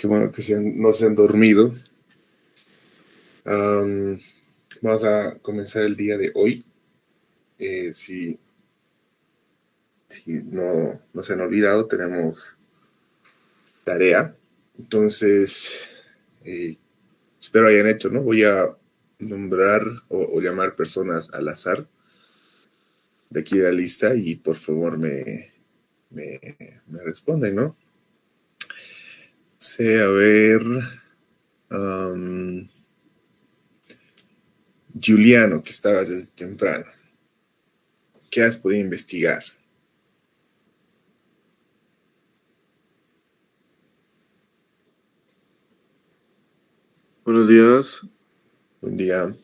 Qué bueno que no se han dormido. Vamos a comenzar el día de hoy. Si no se han olvidado, tenemos tarea. Entonces, espero hayan hecho, ¿no? Voy a nombrar o llamar personas al azar de aquí de la lista y por favor me responden, ¿no? A ver. Juliano, que estabas desde temprano. ¿Qué has podido investigar? Buenos días. Buen día.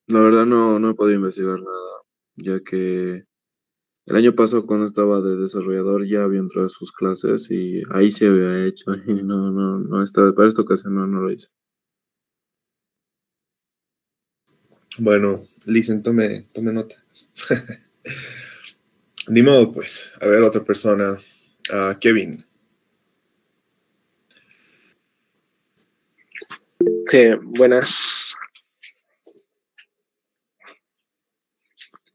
La verdad no he podido investigar nada, ya que el año pasado cuando estaba de desarrollador ya había entrado a sus clases y ahí se había hecho y no estaba, para esta ocasión no lo hice. Bueno, listen, tome nota. Ni modo, pues. A ver, otra persona. Kevin. Buenas.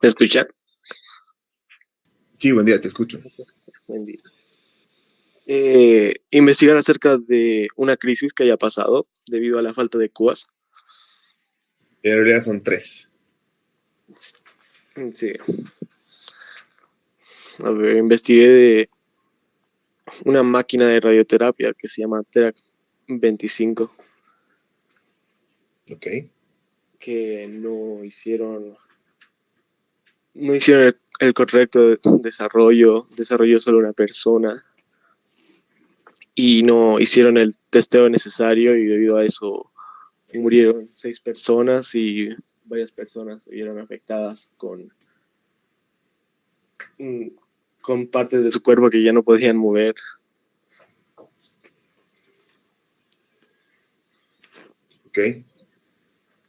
¿Me escuchan? Sí, buen día, te escucho. Buen día. Investigar acerca de una crisis que haya pasado debido a la falta de CUAS. En realidad son 3. Sí. A ver, investigué de una máquina de radioterapia que se llama Terac 25. Ok. Que no hicieron el correcto desarrollo solo una persona y no hicieron el testeo necesario y debido a eso murieron 6 personas y varias personas se vieron afectadas con partes de su cuerpo que ya no podían mover. Ok.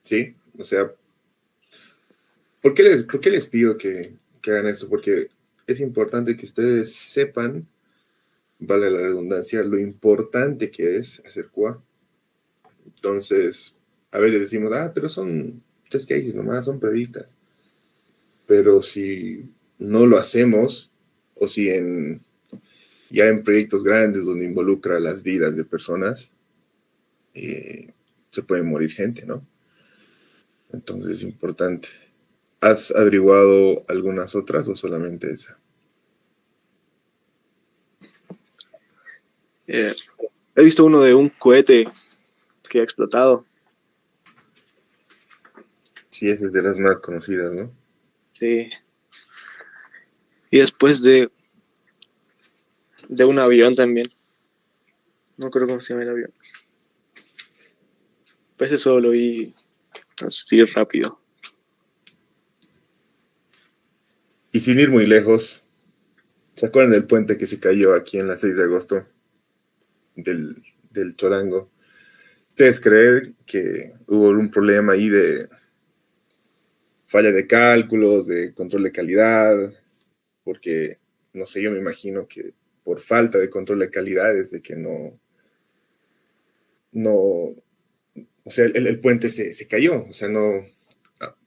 Sí, o sea, ¿por qué les pido que hagan esto? Porque es importante que ustedes sepan, vale la redundancia, lo importante que es hacer QA. Entonces, a veces decimos, pero son test cases nomás, son pruebitas. Pero si no lo hacemos, o si ya en proyectos grandes donde involucra las vidas de personas, se puede morir gente, ¿no? Entonces es importante. ¿Has averiguado algunas otras o solamente esa? He visto uno de un cohete que ha explotado. Sí, esa es de las más conocidas, ¿no? Sí. Y después de un avión también. No creo cómo se llama el avión. Pues eso lo vi así rápido. Y sin ir muy lejos, ¿se acuerdan del puente que se cayó aquí en la 6 de agosto? Del Chorango. ¿Ustedes creen que hubo un problema ahí de falla de cálculos, de control de calidad? Porque, no sé, yo me imagino que por falta de control de calidad es de que o sea, el puente se cayó, o sea, no,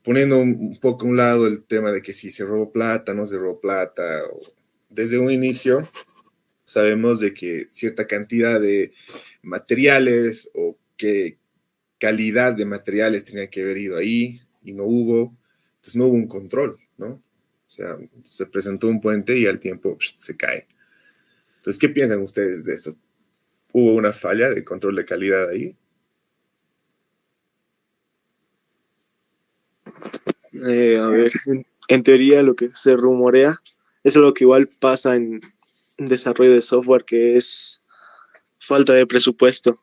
poniendo un poco a un lado el tema de que si se robó plata, no se robó plata, desde un inicio sabemos de que cierta cantidad de materiales o qué calidad de materiales tenía que haber ido ahí y no hubo, entonces no hubo un control, ¿no? O sea, se presentó un puente y al tiempo se cae. Entonces, ¿qué piensan ustedes de esto? ¿Hubo una falla de control de calidad ahí? A ver, en teoría lo que se rumorea es lo que igual pasa en desarrollo de software, que es falta de presupuesto.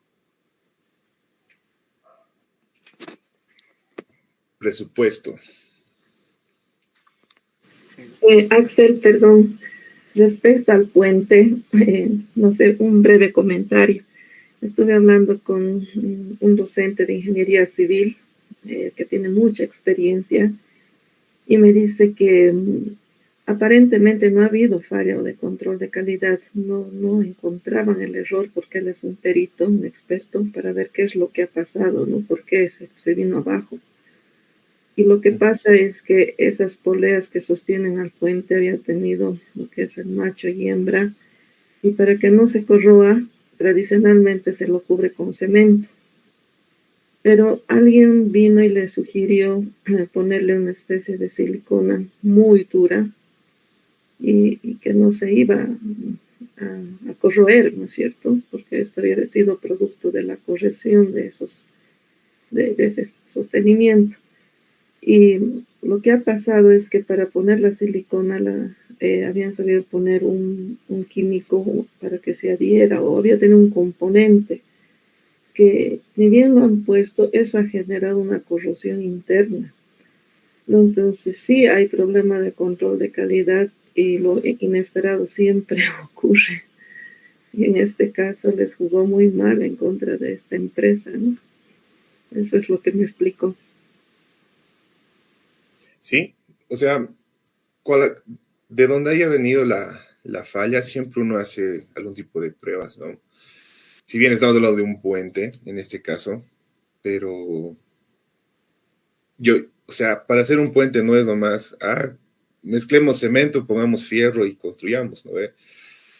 Presupuesto. Axel, perdón, respecto al puente, no sé, un breve comentario. Estuve hablando con un docente de ingeniería civil que tiene mucha experiencia y me dice que Aparentemente no ha habido falla o de control de calidad, no encontraban el error porque él es un perito, un experto, para ver qué es lo que ha pasado, ¿no? ¿Por qué se vino abajo? Y lo que pasa es que esas poleas que sostienen al puente habían tenido lo que es el macho y hembra, y para que no se corroa, tradicionalmente se lo cubre con cemento. Pero alguien vino y le sugirió ponerle una especie de silicona muy dura y que no se iba a corroer, ¿no es cierto? Porque esto había sido producto de la corrección de ese sostenimiento. Y lo que ha pasado es que para poner la silicona habían sabido poner un químico para que se adhiera, o había tenido un componente que ni bien lo han puesto, eso ha generado una corrosión interna. Entonces sí hay problema de control de calidad y lo inesperado siempre ocurre. Y en este caso les jugó muy mal en contra de esta empresa, ¿no? Eso es lo que me explicó. Sí, o sea, de donde haya venido la falla, siempre uno hace algún tipo de pruebas, ¿no? Si bien estamos hablando de un puente, en este caso, pero o sea, para hacer un puente no es nomás, mezclemos cemento, pongamos fierro y construyamos, ¿no?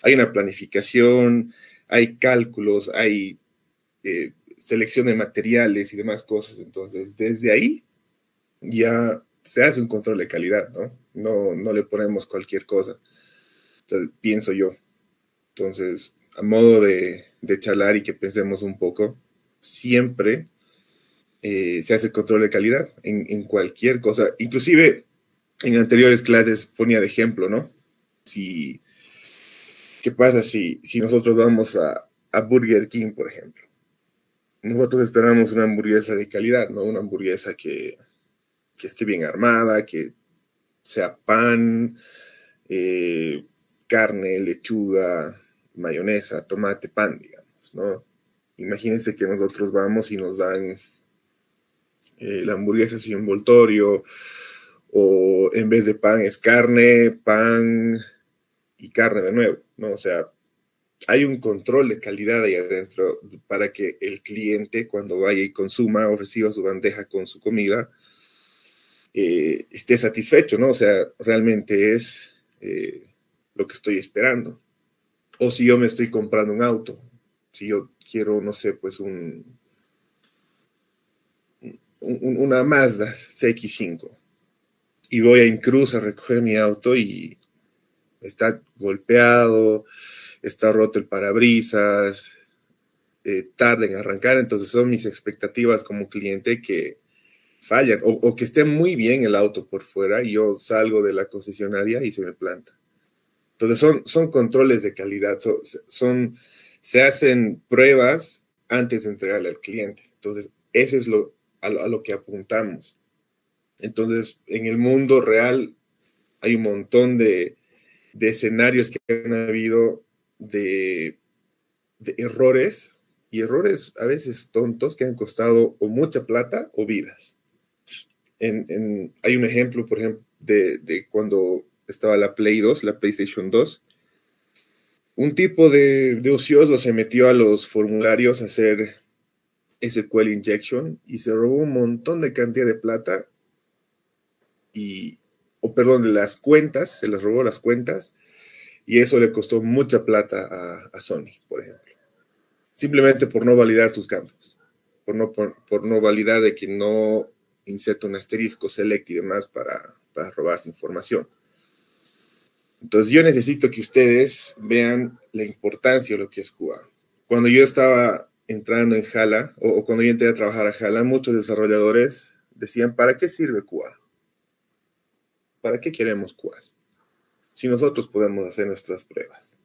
Hay una planificación, hay cálculos, hay selección de materiales y demás cosas. Entonces, desde ahí ya se hace un control de calidad, ¿no? No le ponemos cualquier cosa. Entonces, pienso yo. Entonces, a modo de charlar y que pensemos un poco, siempre se hace control de calidad en cualquier cosa. Inclusive, en anteriores clases ponía de ejemplo, ¿no? ¿Qué pasa si nosotros vamos a Burger King, por ejemplo? Nosotros esperamos una hamburguesa de calidad, ¿no? Una hamburguesa que esté bien armada, que sea pan, carne, lechuga, mayonesa, tomate, pan, digamos, ¿no? Imagínense que nosotros vamos y nos dan la hamburguesa sin envoltorio, o en vez de pan es carne, pan y carne de nuevo, ¿no? O sea, hay un control de calidad ahí adentro para que el cliente, cuando vaya y consuma o reciba su bandeja con su comida, esté satisfecho, ¿no? O sea, realmente es lo que estoy esperando. O si yo me estoy comprando un auto, si yo quiero, no sé, pues una Mazda CX-5 y voy a Incruz a recoger mi auto y está golpeado, está roto el parabrisas, tarda en arrancar, entonces son mis expectativas como cliente que fallan, o que esté muy bien el auto por fuera y yo salgo de la concesionaria y se me planta. Entonces son controles de calidad, se hacen pruebas antes de entregarle al cliente. Entonces, eso es a lo que apuntamos. Entonces, en el mundo real hay un montón de escenarios que han habido de errores, y errores a veces tontos que han costado o mucha plata o vidas. Hay un ejemplo, por ejemplo, de cuando estaba la Play 2, la PlayStation 2. Un tipo de ocioso se metió a los formularios a hacer SQL injection y se robó un montón de cantidad de plata de las cuentas, se les robó las cuentas y eso le costó mucha plata a Sony, por ejemplo. Simplemente por no validar sus campos, por no validar de que no inserta un asterisco, select y demás para robarse información. Entonces yo necesito que ustedes vean la importancia de lo que es QA. Cuando yo estaba entrando en Jala, o cuando yo entré a trabajar a Jala, muchos desarrolladores decían, ¿para qué sirve QA? ¿Para qué queremos QA? Si nosotros podemos hacer nuestras pruebas.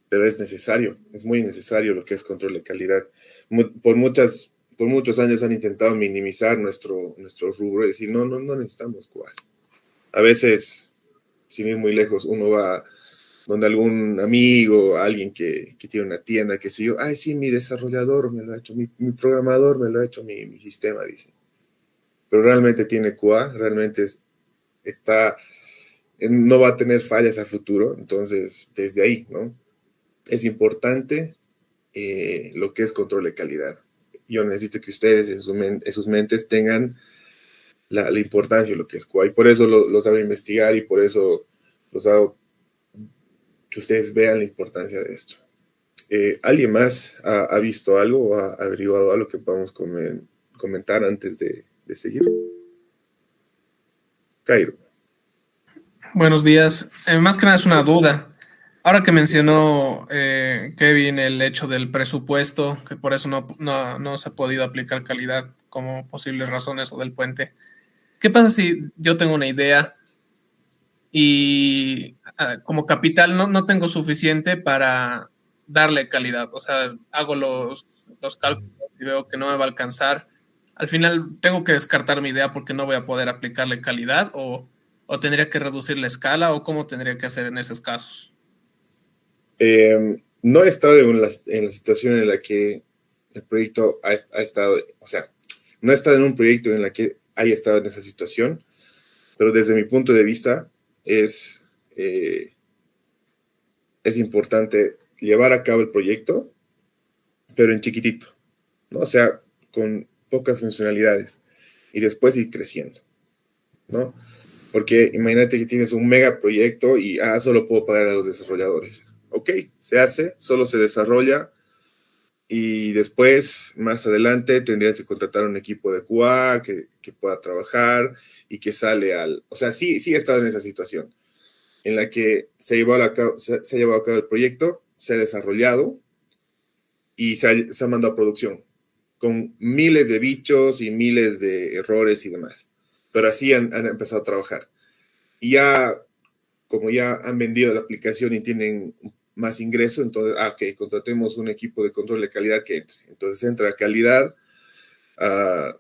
Pero es necesario, es muy necesario lo que es control de calidad. Por muchos años han intentado minimizar nuestro rubro y decir, no necesitamos QA. A veces, sin ir muy lejos, uno va donde algún amigo, alguien que tiene una tienda, que sé yo, ay, sí, mi desarrollador me lo ha hecho, mi programador me lo ha hecho mi sistema, dice. Pero realmente tiene QA, realmente está no va a tener fallas a futuro. Entonces, desde ahí, ¿no? Es importante lo que es control de calidad. Yo necesito que ustedes en sus mentes tengan la importancia de lo que es QA. Y por eso los hago investigar y por eso los hago que ustedes vean la importancia de esto. ¿Alguien más ha visto algo o ha averiguado algo que podamos comentar antes de seguir? Cairo. Buenos días. Más que nada es una duda. Ahora que mencionó Kevin el hecho del presupuesto, que por eso no se ha podido aplicar calidad como posibles razones o del puente. ¿Qué pasa si yo tengo una idea y como capital no tengo suficiente para darle calidad? O sea, hago los cálculos y veo que no me va a alcanzar. Al final tengo que descartar mi idea porque no voy a poder aplicarle calidad o tendría que reducir la escala o cómo tendría que hacer en esos casos. No he estado en la situación en la que el proyecto ha estado, o sea, no he estado en un proyecto en la que haya estado en esa situación, pero desde mi punto de vista es importante llevar a cabo el proyecto, pero en chiquitito, ¿no? O sea, con pocas funcionalidades y después ir creciendo, ¿no? Porque imagínate que tienes un mega proyecto y solo puedo pagar a los desarrolladores. Ok, se hace, solo se desarrolla y después, más adelante, tendrías que contratar un equipo de QA que pueda trabajar y que sale o sea, sí he estado en esa situación en la que se ha llevado a cabo el proyecto, se ha desarrollado y se ha mandado a producción con miles de bichos y miles de errores y demás. Pero así han empezado a trabajar. Y ya, como ya han vendido la aplicación y tienen más ingreso, entonces, ok, contratemos un equipo de control de calidad que entre. Entonces entra a calidad a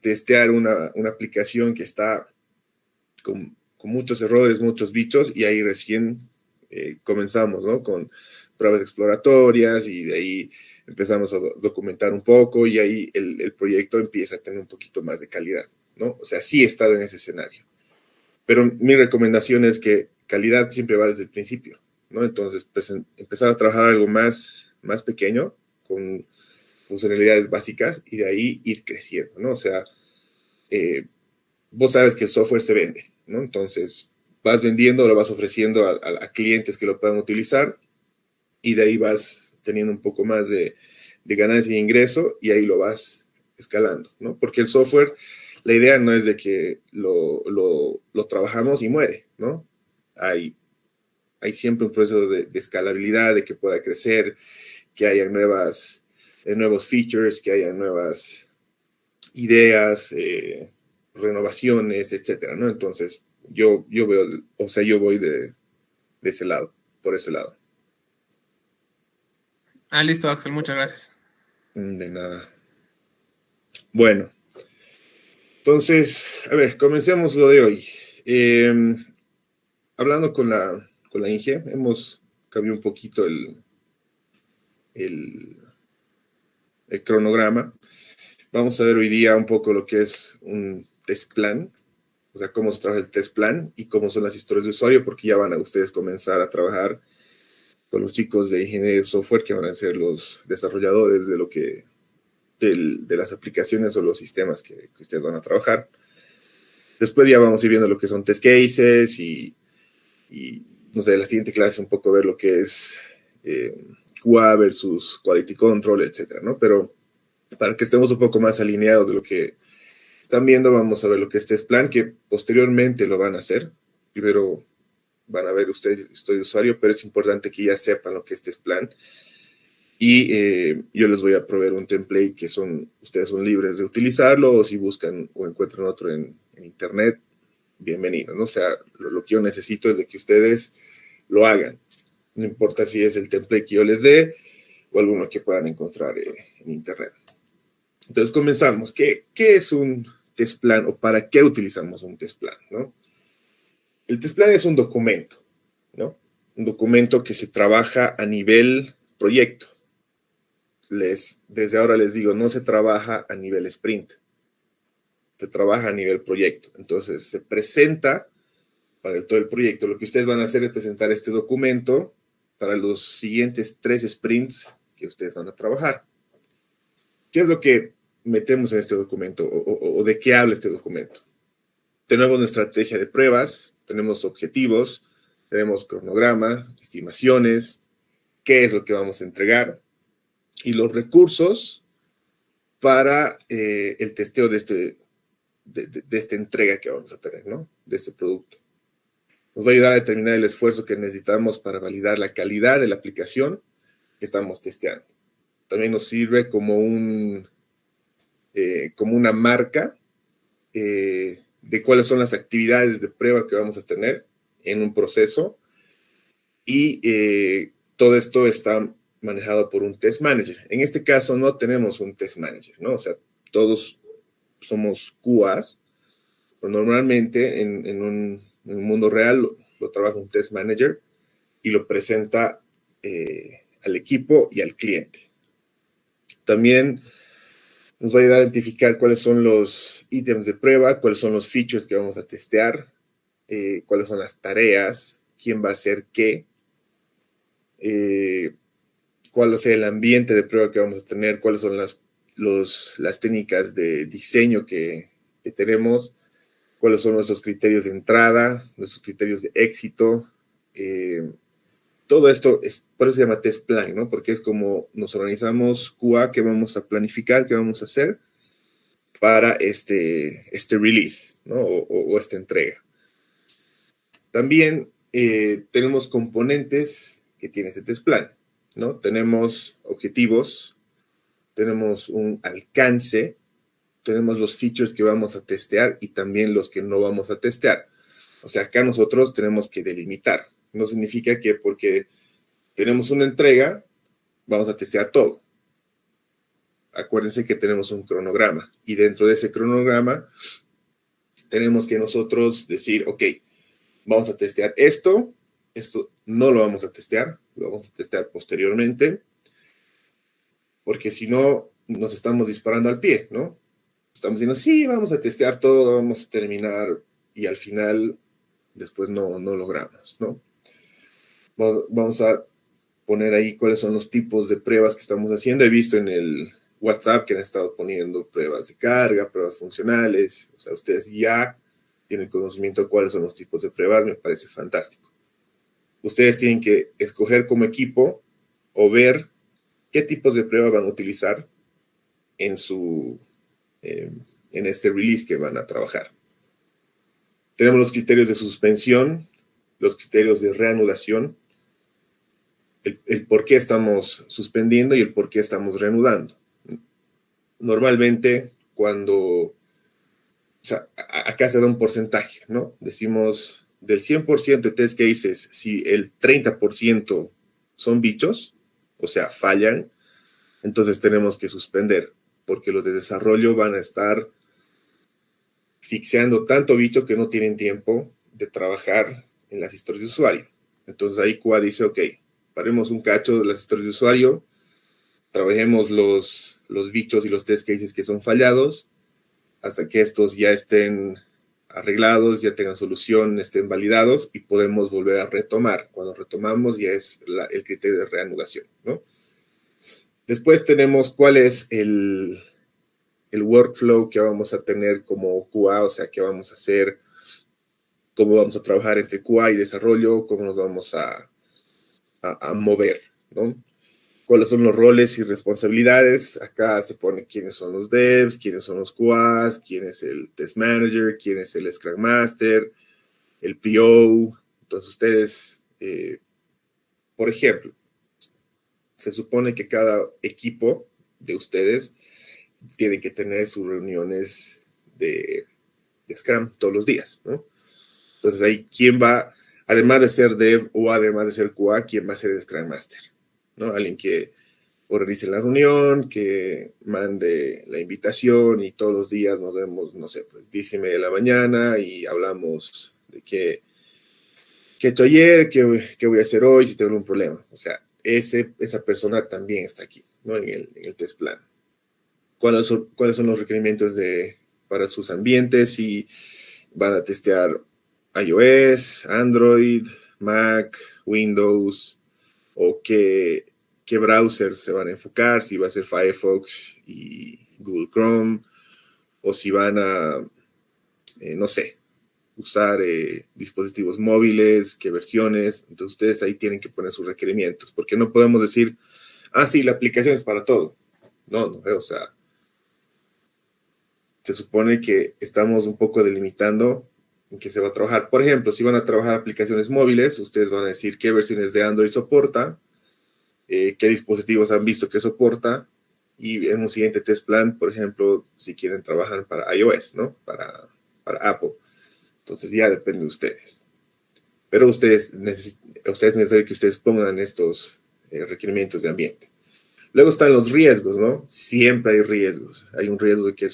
testear una aplicación que está con muchos errores, muchos bichos, y ahí recién comenzamos, ¿no? Con pruebas exploratorias y de ahí empezamos a documentar un poco y ahí el proyecto empieza a tener un poquito más de calidad, ¿no? O sea, sí he estado en ese escenario. Pero mi recomendación es que calidad siempre va desde el principio, ¿no? Entonces, pues, empezar a trabajar algo más pequeño, con funcionalidades básicas, y de ahí ir creciendo, ¿no? O sea, vos sabes que el software se vende, ¿no? Entonces, vas vendiendo, lo vas ofreciendo a clientes que lo puedan utilizar, y de ahí vas teniendo un poco más de ganancia y ingreso, y ahí lo vas escalando, ¿no? Porque el software, la idea no es de que lo trabajamos y muere, ¿no? Hay siempre un proceso de escalabilidad, de que pueda crecer, que haya nuevos features, que haya nuevas ideas, renovaciones, etcétera, ¿no? Entonces, yo veo, o sea, yo voy de ese lado, por ese lado. Listo, Axel, muchas gracias. De nada. Bueno, entonces, a ver, comencemos lo de hoy. Hablando con la Inge, hemos cambiado un poquito el cronograma. Vamos a ver hoy día un poco lo que es un test plan, o sea, cómo se trabaja el test plan y cómo son las historias de usuario, porque ya van a ustedes comenzar a trabajar con los chicos de ingeniería de software que van a ser los desarrolladores de las aplicaciones o los sistemas que ustedes van a trabajar. Después ya vamos a ir viendo lo que son test cases y no sé, la siguiente clase un poco ver lo que es QA versus Quality Control, etcétera, ¿no? Pero para que estemos un poco más alineados de lo que están viendo, vamos a ver lo que es test plan, que posteriormente lo van a hacer. Primero van a ver ustedes historia de usuario, pero es importante que ya sepan lo que es test plan. Y yo les voy a proveer un template que ustedes son libres de utilizarlo, o si buscan o encuentran otro en internet, bienvenido, ¿no? O sea, lo que yo necesito es de que ustedes lo hagan. No importa si es el template que yo les dé o alguno que puedan encontrar en internet. Entonces comenzamos. ¿Qué es un test plan o para qué utilizamos un test plan, ¿no? El test plan es un documento, ¿no? Un documento que se trabaja a nivel proyecto. Desde ahora les digo, no se trabaja a nivel sprint. Se trabaja a nivel proyecto. Entonces se presenta para todo el proyecto, lo que ustedes van a hacer es presentar este documento para los siguientes 3 sprints que ustedes van a trabajar. ¿Qué es lo que metemos en este documento o de qué habla este documento? Tenemos una estrategia de pruebas, tenemos objetivos, tenemos cronograma, estimaciones, qué es lo que vamos a entregar y los recursos para el testeo de esta entrega que vamos a tener, ¿no? De este producto. Nos va a ayudar a determinar el esfuerzo que necesitamos para validar la calidad de la aplicación que estamos testeando. También nos sirve como una marca de cuáles son las actividades de prueba que vamos a tener en un proceso y todo esto está manejado por un test manager. En este caso no tenemos un test manager, ¿no? O sea, todos somos QAs, pero normalmente en un mundo real lo trabaja un test manager y lo presenta al equipo y al cliente. También nos va a ayudar a identificar cuáles son los ítems de prueba, cuáles son los features que vamos a testear, cuáles son las tareas, quién va a hacer qué, cuál va a ser el ambiente de prueba que vamos a tener, cuáles son las técnicas de diseño que tenemos, cuáles son nuestros criterios de entrada, nuestros criterios de éxito. Todo esto, por eso se llama test plan, ¿no? Porque es como nos organizamos QA, que vamos a planificar, qué vamos a hacer para este release, ¿no? O esta entrega. También tenemos componentes que tiene este test plan, ¿no? Tenemos objetivos, tenemos un alcance, tenemos los features que vamos a testear y también los que no vamos a testear. O sea, acá nosotros tenemos que delimitar. No significa que porque tenemos una entrega, vamos a testear todo. Acuérdense que tenemos un cronograma y dentro de ese cronograma tenemos que nosotros decir, ok, vamos a testear esto no lo vamos a testear, lo vamos a testear posteriormente, porque si no, nos estamos disparando al pie, ¿no? Estamos diciendo, sí, vamos a testear todo, vamos a terminar y al final después no logramos, ¿no? Vamos a poner ahí cuáles son los tipos de pruebas que estamos haciendo. He visto en el WhatsApp que han estado poniendo pruebas de carga, pruebas funcionales. O sea, ustedes ya tienen conocimiento de cuáles son los tipos de pruebas. Me parece fantástico. Ustedes tienen que escoger como equipo o ver qué tipos de prueba van a utilizar en este release que van a trabajar. Tenemos los criterios de suspensión, los criterios de reanudación, el por qué estamos suspendiendo y el por qué estamos reanudando. Normalmente, o sea, acá se da un porcentaje, ¿no? Decimos, del 100% de test cases, si el 30% son bichos, o sea, fallan, entonces tenemos que suspender, porque los de desarrollo van a estar fixeando tanto bicho que no tienen tiempo de trabajar en las historias de usuario. Entonces ahí QA dice, ok, paremos un cacho de las historias de usuario, trabajemos los bichos y los test cases que son fallados hasta que estos ya estén arreglados, ya tengan solución, estén validados y podemos volver a retomar. Cuando retomamos ya es el criterio de reanudación, ¿no? Después tenemos cuál es el workflow que vamos a tener como QA, o sea, qué vamos a hacer, cómo vamos a trabajar entre QA y desarrollo, cómo nos vamos a mover, ¿no? Cuáles son los roles y responsabilidades. Acá se pone quiénes son los devs, quiénes son los QAs, quién es el test manager, quién es el Scrum Master, el PO. Entonces ustedes, por ejemplo, se supone que cada equipo de ustedes tiene que tener sus reuniones de Scrum todos los días, ¿no? Entonces ahí, ¿quién va, además de ser dev o además de ser QA, quién va a ser el Scrum Master? ¿No? Alguien que organice la reunión, que mande la invitación y todos los días nos vemos, no sé, pues 10:30 de la mañana y hablamos de qué he hecho ayer, qué voy a hacer hoy, si tengo un problema. O sea, esa persona también está aquí, ¿no? En el test plan. ¿Cuáles son los requerimientos para sus ambientes? Si van a testear iOS, Android, Mac, Windows, o qué browser se van a enfocar, si va a ser Firefox y Google Chrome, o si van a, no sé, usar dispositivos móviles, qué versiones. Entonces ustedes ahí tienen que poner sus requerimientos, porque no podemos decir, sí, la aplicación es para todo. No, o sea, se supone que estamos un poco delimitando en qué se va a trabajar. Por ejemplo, si van a trabajar aplicaciones móviles, ustedes van a decir qué versiones de Android soporta, qué dispositivos han visto que soporta, y en un siguiente test plan, por ejemplo, si quieren trabajar para iOS, ¿no? Para Apple. Entonces ya depende de ustedes. Pero es necesario que ustedes pongan estos requerimientos de ambiente. Luego están los riesgos, ¿no? Siempre hay riesgos. Hay un riesgo de que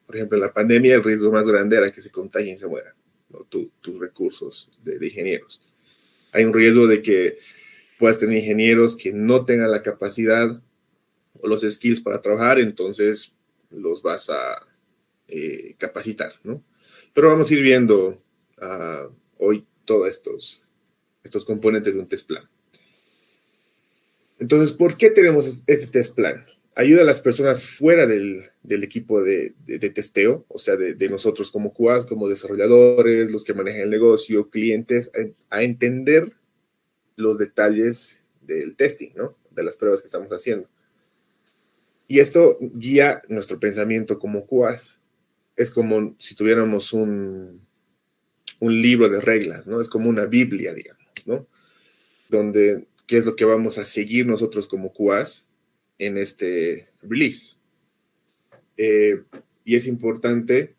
por ejemplo, en la pandemia el riesgo más grande era que se contagien y se mueran, ¿no? Tus recursos de ingenieros. Hay un riesgo de que puedas tener ingenieros que no tengan la capacidad o los skills para trabajar, entonces los vas a capacitar, ¿no? Pero vamos a ir viendo hoy todos estos componentes de un test plan. Entonces, ¿por qué tenemos este test plan? Ayuda a las personas fuera del equipo de testeo, o sea, de nosotros como QAs, como desarrolladores, los que manejan el negocio, clientes, a entender los detalles del testing, ¿no? De las pruebas que estamos haciendo. Y esto guía nuestro pensamiento como QAs. Es como si tuviéramos un libro de reglas, ¿no? Es como una Biblia, digamos, ¿no? Donde, ¿qué es lo que vamos a seguir nosotros como QAs en este release? Y es importante,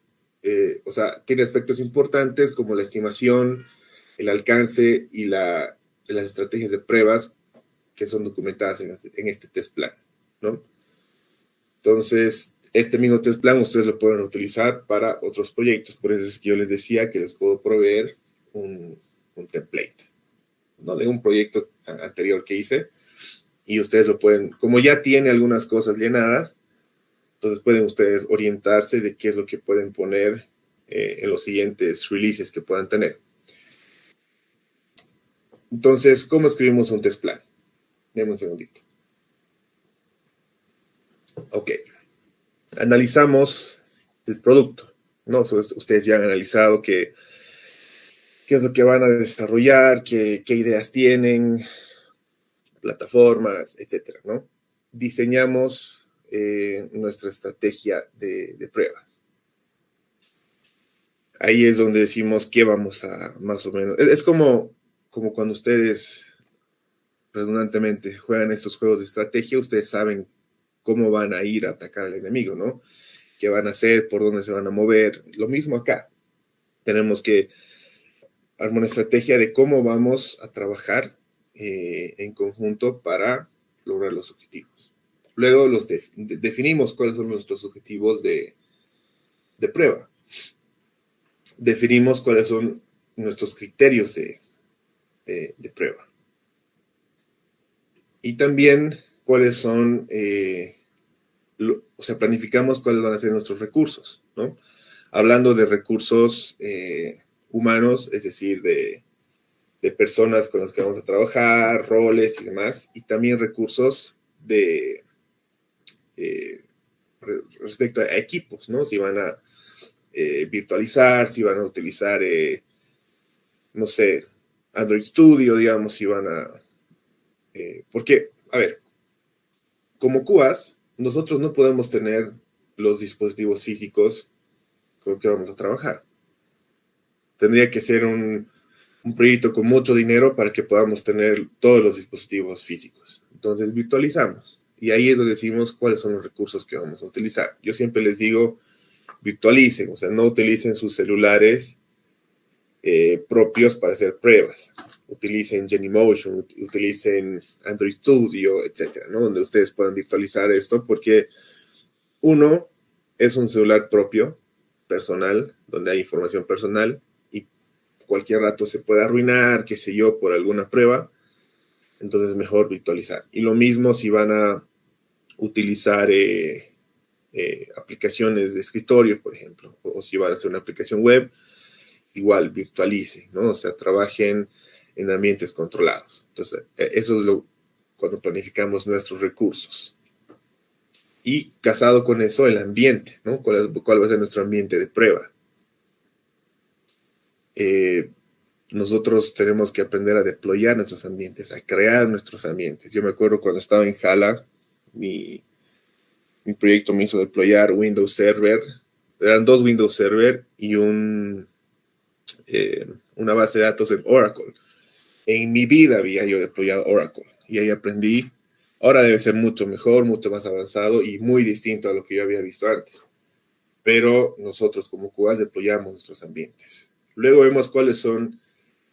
o sea, tiene aspectos importantes como la estimación, el alcance y las estrategias de pruebas que son documentadas en este test plan, ¿no? Entonces, este mismo test plan ustedes lo pueden utilizar para otros proyectos. Por eso es que yo les decía que les puedo proveer un template, ¿no? De un proyecto anterior que hice. Y ustedes lo pueden, como ya tiene algunas cosas llenadas, entonces pueden ustedes orientarse de qué es lo que pueden poner en los siguientes releases que puedan tener. Entonces, ¿cómo escribimos un test plan? Deme un segundito. Ok. Analizamos el producto, ¿no? Ustedes ya han analizado qué es lo que van a desarrollar, qué ideas tienen, plataformas, etcétera, ¿no? Diseñamos nuestra estrategia de pruebas. Ahí es donde decimos qué vamos a, más o menos. Es como cuando ustedes redundantemente juegan estos juegos de estrategia, ustedes saben cómo van a ir a atacar al enemigo, ¿no? Qué van a hacer, por dónde se van a mover. Lo mismo acá. Tenemos que armar una estrategia de cómo vamos a trabajar en conjunto para lograr los objetivos. Luego definimos cuáles son nuestros objetivos de prueba. Definimos cuáles son nuestros criterios de prueba. Y también cuáles son, planificamos cuáles van a ser nuestros recursos, ¿no? Hablando de recursos humanos, es decir, de personas con las que vamos a trabajar, roles y demás, y también recursos respecto a equipos, ¿no? Si van a virtualizar, si van a utilizar, no sé, Android Studio, digamos, si van a... porque, a ver, como QAs, nosotros no podemos tener los dispositivos físicos con los que vamos a trabajar. Tendría que ser un proyecto con mucho dinero para que podamos tener todos los dispositivos físicos. Entonces virtualizamos. Y ahí es donde decimos cuáles son los recursos que vamos a utilizar. Yo siempre les digo, virtualicen, o sea, no utilicen sus celulares propios para hacer pruebas. Utilicen Genymotion, utilicen Android Studio, etcétera, ¿no? Donde ustedes puedan virtualizar esto, porque uno es un celular propio, personal, donde hay información personal, y cualquier rato se puede arruinar, qué sé yo, por alguna prueba. Entonces es mejor virtualizar. Y lo mismo si van a utilizar aplicaciones de escritorio, por ejemplo, o si van a hacer una aplicación web, igual virtualicen, ¿no? O sea, trabajen en ambientes controlados. Entonces, eso es cuando planificamos nuestros recursos. Y casado con eso, el ambiente, ¿no? ¿Cuál va a ser nuestro ambiente de prueba? Nosotros tenemos que aprender a deployar nuestros ambientes, a crear nuestros ambientes. Yo me acuerdo cuando estaba en Jala, mi proyecto me hizo deployar Windows Server. Eran 2 Windows Server y una base de datos en Oracle. En mi vida había yo deployado Oracle y ahí aprendí. Ahora debe ser mucho mejor, mucho más avanzado y muy distinto a lo que yo había visto antes. Pero nosotros como QAs deployamos nuestros ambientes. Luego vemos cuáles son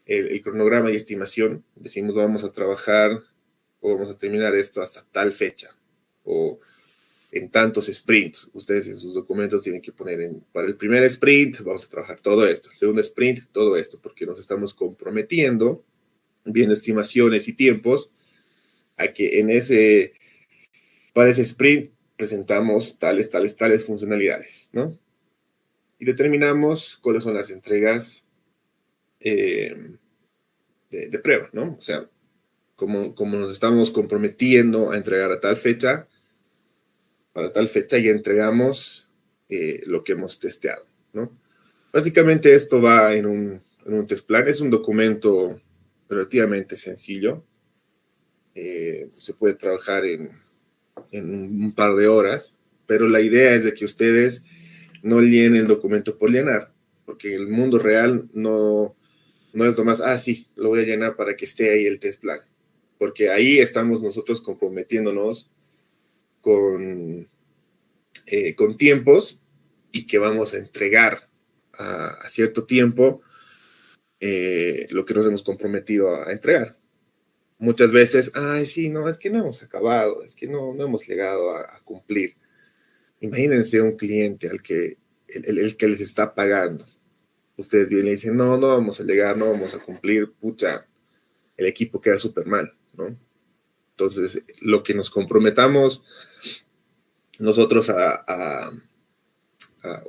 el cronograma y estimación. Decimos vamos a trabajar o vamos a terminar esto hasta tal fecha o en tantos sprints. Ustedes en sus documentos tienen que poner para el primer sprint vamos a trabajar todo esto, el segundo sprint todo esto, porque nos estamos comprometiendo viendo estimaciones y tiempos a que para ese sprint presentamos tales funcionalidades, ¿no? Y determinamos cuáles son las entregas de prueba, ¿no? O sea, como nos estamos comprometiendo a entregar a tal fecha, para tal fecha ya entregamos lo que hemos testeado, ¿no? Básicamente esto va en un test plan, es un documento relativamente sencillo, se puede trabajar en un par de horas, pero la idea es de que ustedes no llenen el documento por llenar, porque en el mundo real no es nomás, sí, lo voy a llenar para que esté ahí el test plan, porque ahí estamos nosotros comprometiéndonos con tiempos y que vamos a entregar a cierto tiempo lo que nos hemos comprometido a entregar. Muchas veces, sí, no, es que no hemos acabado, es que no hemos llegado a cumplir. Imagínense un cliente al que el que les está pagando. Ustedes vienen y dicen, no vamos a llegar, no vamos a cumplir, pucha, el equipo queda súper mal, ¿no? Entonces, lo que nos comprometamos nosotros o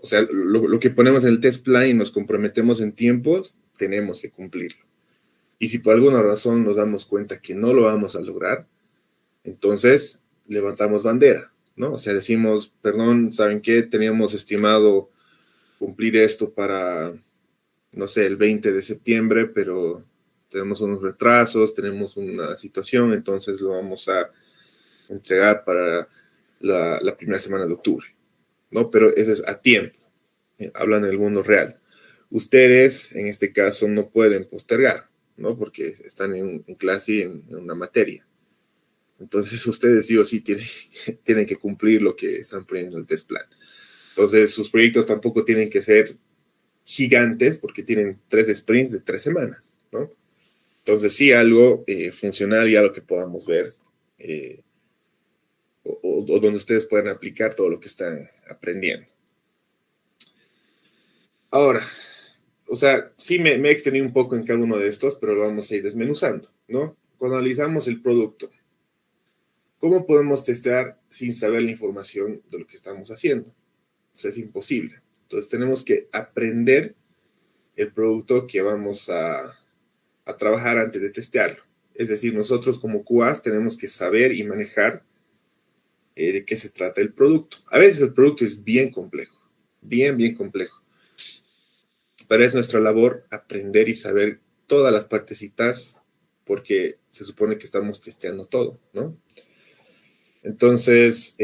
sea, lo que ponemos en el test plan y nos comprometemos en tiempos, tenemos que cumplirlo. Y si por alguna razón nos damos cuenta que no lo vamos a lograr, entonces levantamos bandera, ¿no? O sea, decimos, perdón, ¿saben qué? Teníamos estimado cumplir esto para, no sé, el 20 de septiembre, pero tenemos unos retrasos, tenemos una situación, entonces lo vamos a entregar para la primera semana de octubre, ¿no? Pero eso es a tiempo, hablan del mundo real. Ustedes, en este caso, no pueden postergar, ¿no? Porque están en clase en una materia. Entonces, ustedes sí o sí tienen que cumplir lo que están poniendo en el test plan. Entonces, sus proyectos tampoco tienen que ser gigantes porque tienen 3 sprints de 3 semanas, ¿no? Entonces, sí algo funcional y algo que podamos ver o donde ustedes puedan aplicar todo lo que están aprendiendo. Ahora, o sea, sí me he extendido un poco en cada uno de estos, pero lo vamos a ir desmenuzando, ¿no? Cuando analizamos el producto, ¿cómo podemos testear sin saber la información de lo que estamos haciendo? O sea, es imposible. Entonces, tenemos que aprender el producto que vamos a trabajar antes de testearlo. Es decir, nosotros como QAs tenemos que saber y manejar de qué se trata el producto. A veces el producto es bien complejo, bien complejo. Pero es nuestra labor aprender y saber todas las partecitas porque se supone que estamos testeando todo, ¿no? Entonces,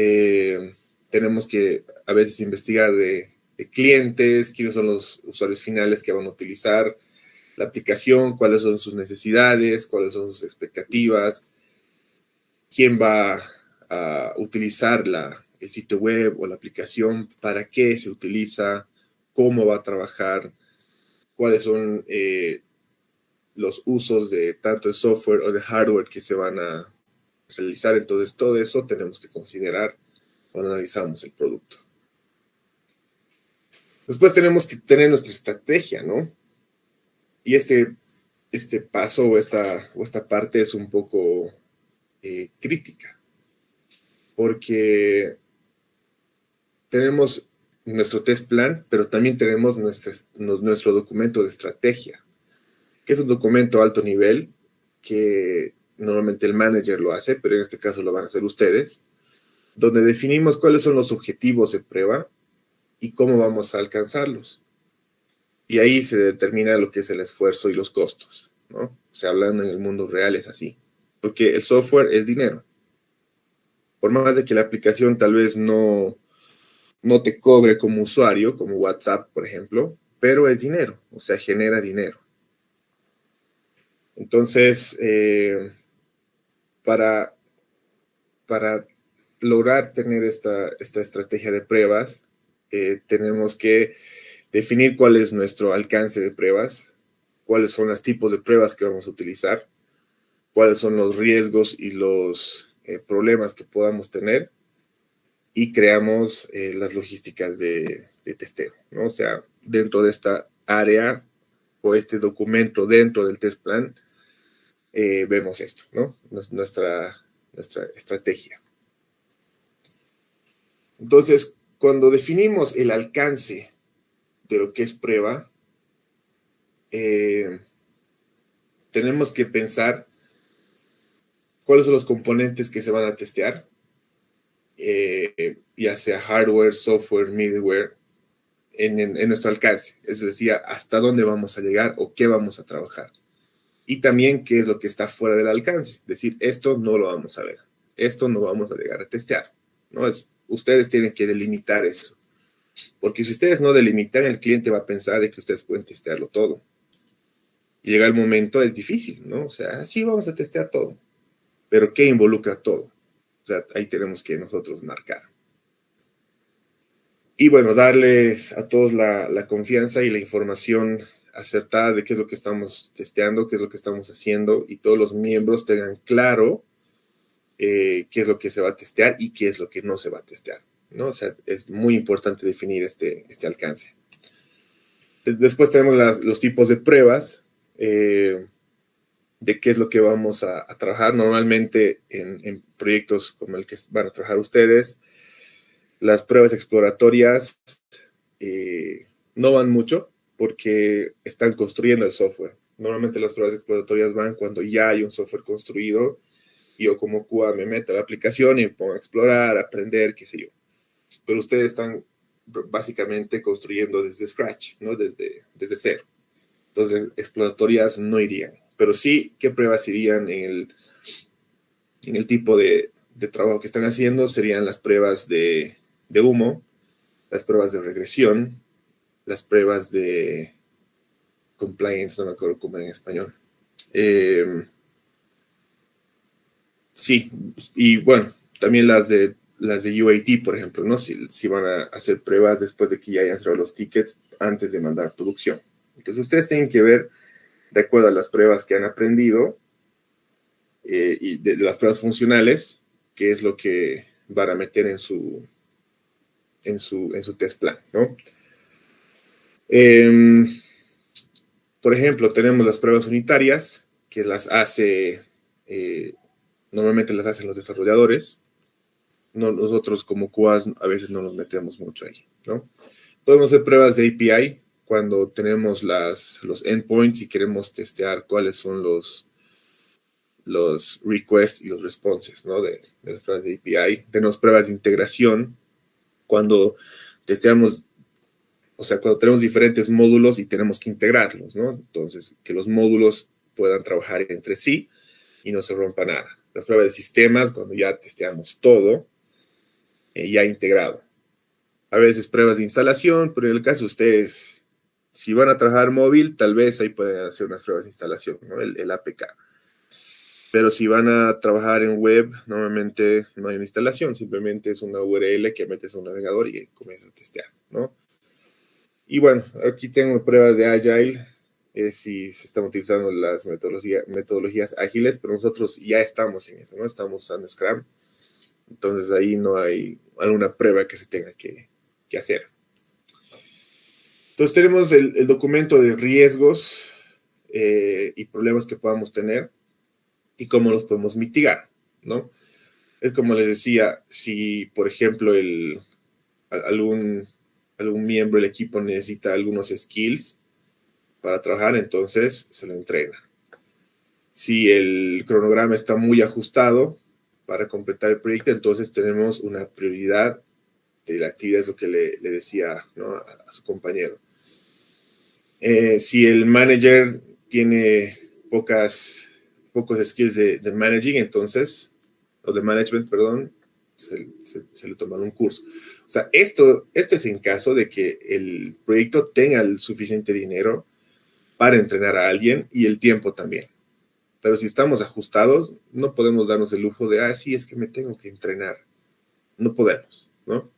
tenemos que a veces investigar de clientes, quiénes son los usuarios finales que van a utilizar la aplicación, cuáles son sus necesidades, cuáles son sus expectativas, quién va a utilizar el sitio web o la aplicación, para qué se utiliza, cómo va a trabajar, cuáles son los usos de tanto de software o de hardware que se van a realizar. Entonces, todo eso tenemos que considerar cuando analizamos el producto. Después tenemos que tener nuestra estrategia, ¿no? Y este paso o esta parte es un poco crítica, porque tenemos nuestro test plan, pero también tenemos nuestro documento de estrategia, que es un documento a alto nivel que normalmente el manager lo hace, pero en este caso lo van a hacer ustedes, donde definimos cuáles son los objetivos de prueba y cómo vamos a alcanzarlos. Y ahí se determina lo que es el esfuerzo y los costos, ¿no? O sea, hablando en el mundo real es así, porque el software es dinero. Por más de que la aplicación tal vez no te cobre como usuario, como WhatsApp, por ejemplo, pero es dinero, o sea, genera dinero. Entonces, para lograr tener esta estrategia de pruebas, tenemos que definir cuál es nuestro alcance de pruebas, cuáles son los tipos de pruebas que vamos a utilizar, cuáles son los riesgos y los problemas que podamos tener, y creamos las logísticas de testeo, ¿no? O sea, dentro de esta área o este documento dentro del test plan, vemos esto, ¿no? Nuestra estrategia. Entonces, cuando definimos el alcance de lo que es prueba, tenemos que pensar cuáles son los componentes que se van a testear, ya sea hardware, software, middleware, en nuestro alcance. Es decir, hasta dónde vamos a llegar o qué vamos a trabajar. Y también qué es lo que está fuera del alcance. Es decir, esto no lo vamos a ver. Esto no vamos a llegar a testear, ¿no? Ustedes tienen que delimitar eso. Porque si ustedes no delimitan, el cliente va a pensar de que ustedes pueden testearlo todo. Y llega el momento, es difícil, ¿no? O sea, sí vamos a testear todo. Pero ¿qué involucra todo? O sea, ahí tenemos que nosotros marcar. Y bueno, darles a todos la confianza y la información acertada de qué es lo que estamos testeando, qué es lo que estamos haciendo, y todos los miembros tengan claro qué es lo que se va a testear y qué es lo que no se va a testear, ¿no? O sea, es muy importante definir este alcance. Después tenemos los tipos de pruebas, de qué es lo que vamos a trabajar. Normalmente en proyectos como el que van a trabajar ustedes, las pruebas exploratorias no van mucho porque están construyendo el software. Normalmente las pruebas exploratorias van cuando ya hay un software construido y yo como QA me meto a la aplicación y me pongo a explorar, a aprender, qué sé yo. Pero ustedes están básicamente construyendo desde scratch, ¿no? Desde cero. Entonces, exploratorias no irían. Pero sí, ¿qué pruebas irían en el tipo de trabajo que están haciendo? Serían las pruebas de humo, las pruebas de regresión, las pruebas de compliance, no me acuerdo cómo en español. Sí, y bueno, también las de UAT, por ejemplo, ¿no? Si van a hacer pruebas después de que ya hayan cerrado los tickets antes de mandar a producción. Entonces, ustedes tienen que ver, de acuerdo a las pruebas que han aprendido y de las pruebas funcionales, qué es lo que van a meter en su test plan, ¿no? Por ejemplo, tenemos las pruebas unitarias, que las hace, normalmente las hacen los desarrolladores. Nosotros como QAs a veces no nos metemos mucho ahí, ¿no? Podemos hacer pruebas de API cuando tenemos los endpoints y queremos testear cuáles son los requests y los responses, ¿no? De las pruebas de API. Tenemos pruebas de integración cuando testeamos, o sea, cuando tenemos diferentes módulos y tenemos que integrarlos, ¿no? Entonces, que los módulos puedan trabajar entre sí y no se rompa nada. Las pruebas de sistemas, cuando ya testeamos todo, ya integrado. A veces pruebas de instalación, pero en el caso de ustedes, si van a trabajar móvil, tal vez ahí pueden hacer unas pruebas de instalación, ¿no? El APK. Pero si van a trabajar en web, normalmente no hay una instalación, simplemente es una URL que metes a un navegador y comienzas a testear, ¿no? Y bueno, aquí tengo pruebas de Agile, si se están utilizando las metodologías ágiles, pero nosotros ya estamos en eso, ¿no? Estamos usando Scrum, entonces ahí no hay alguna prueba que se tenga que hacer. Entonces tenemos el documento de riesgos y problemas que podamos tener y cómo los podemos mitigar, ¿no? Es como les decía, si por ejemplo algún algún miembro del equipo necesita algunos skills para trabajar, entonces se lo entrena. Si el cronograma está muy ajustado para completar el proyecto, entonces tenemos una prioridad de la actividad, es lo que le decía, ¿no?, a su compañero. Si el manager tiene pocos skills de managing, entonces, o de management, perdón, se le toman un curso. O sea, esto es en caso de que el proyecto tenga el suficiente dinero para entrenar a alguien y el tiempo también. Pero si estamos ajustados, no podemos darnos el lujo de, sí, es que me tengo que entrenar. No podemos, ¿no?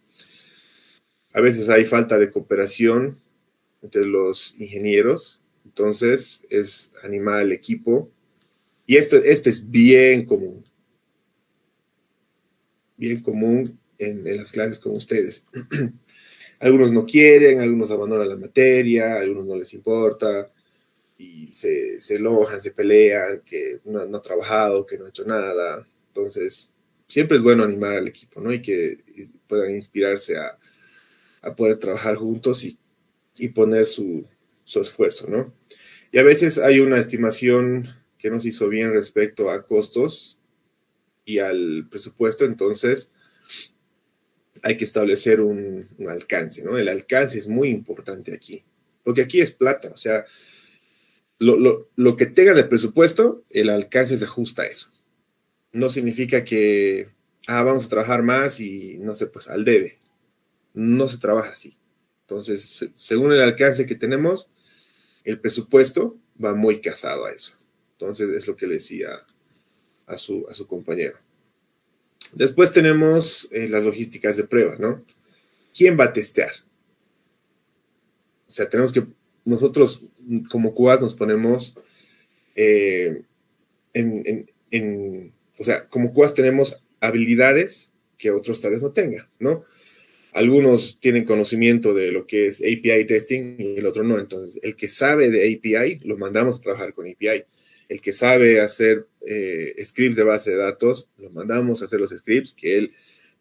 A veces hay falta de cooperación entre los ingenieros, entonces es animar al equipo. Y esto es bien común en las clases con ustedes. Algunos no quieren, algunos abandonan la materia, algunos no les importa, y se enojan, se pelean, que no ha trabajado, que no ha hecho nada. Entonces, siempre es bueno animar al equipo, ¿no? Y que puedan inspirarse a poder trabajar juntos y poner su esfuerzo, ¿no? Y a veces hay una estimación que no se hizo bien respecto a costos y al presupuesto, entonces hay que establecer un alcance, ¿no? El alcance es muy importante aquí, porque aquí es plata, o sea, lo que tenga de presupuesto, el alcance se ajusta a eso. No significa que, vamos a trabajar más y, no sé, pues al debe. No se trabaja así. Entonces, según el alcance que tenemos, el presupuesto va muy casado a eso. Entonces, es lo que le decía a su compañero. Después tenemos las logísticas de prueba, ¿no? ¿Quién va a testear? O sea, tenemos que, nosotros como QAs nos ponemos o sea, como QAs tenemos habilidades que otros tal vez no tengan, ¿no? Algunos tienen conocimiento de lo que es API testing y el otro no. Entonces, el que sabe de API, lo mandamos a trabajar con API. El que sabe hacer scripts de base de datos, lo mandamos a hacer los scripts, que él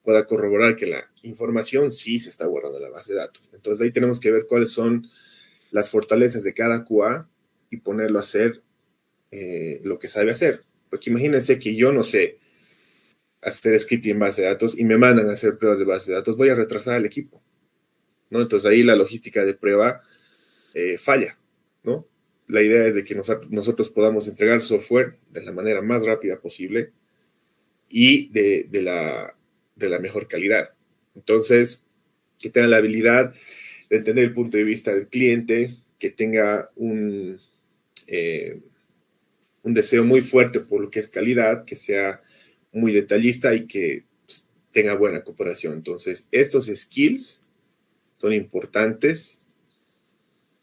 pueda corroborar que la información sí se está guardando en la base de datos. Entonces, ahí tenemos que ver cuáles son las fortalezas de cada QA y ponerlo a hacer lo que sabe hacer. Porque imagínense que yo no sé hacer scripting en base de datos y me mandan a hacer pruebas de base de datos, voy a retrasar al equipo, ¿no? Entonces ahí la logística de prueba falla, ¿no? La idea es de que nosotros podamos entregar software de la manera más rápida posible y de la mejor calidad. Entonces, que tenga la habilidad de entender el punto de vista del cliente, que tenga un deseo muy fuerte por lo que es calidad, que sea muy detallista y que pues, tenga buena cooperación. Entonces, estos skills son importantes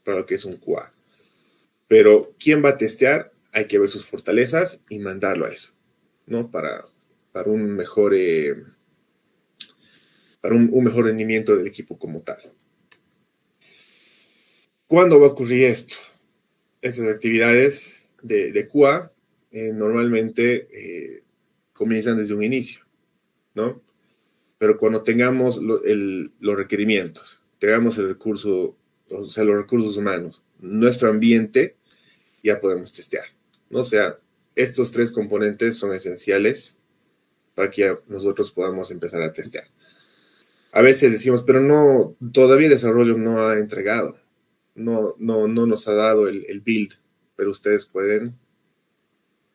para lo que es un QA. Pero, ¿quién va a testear? Hay que ver sus fortalezas y mandarlo a eso, ¿no? Para un mejor un mejor rendimiento del equipo como tal. ¿Cuándo va a ocurrir esto? Estas actividades de QA normalmente comienzan desde un inicio, ¿no? Pero cuando tengamos los requerimientos, tengamos el recurso, o sea, los recursos humanos, nuestro ambiente, ya podemos testear, ¿no? O sea, estos tres componentes son esenciales para que nosotros podamos empezar a testear. A veces decimos, pero no, todavía el desarrollo no ha entregado, no nos ha dado el build, pero ustedes pueden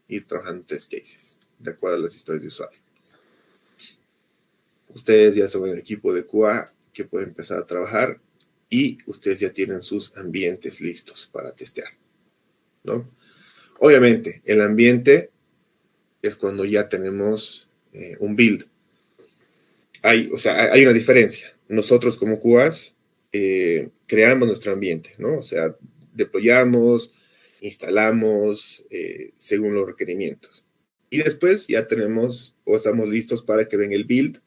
ir trabajando test cases, de acuerdo a las historias de usuario. Ustedes ya son el equipo de QA que puede empezar a trabajar y ustedes ya tienen sus ambientes listos para testear, ¿no? Obviamente, el ambiente es cuando ya tenemos un build. Hay una diferencia. Nosotros como QAs creamos nuestro ambiente, ¿no? O sea, deployamos, instalamos según los requerimientos. Y después ya tenemos o estamos listos para que venga el build,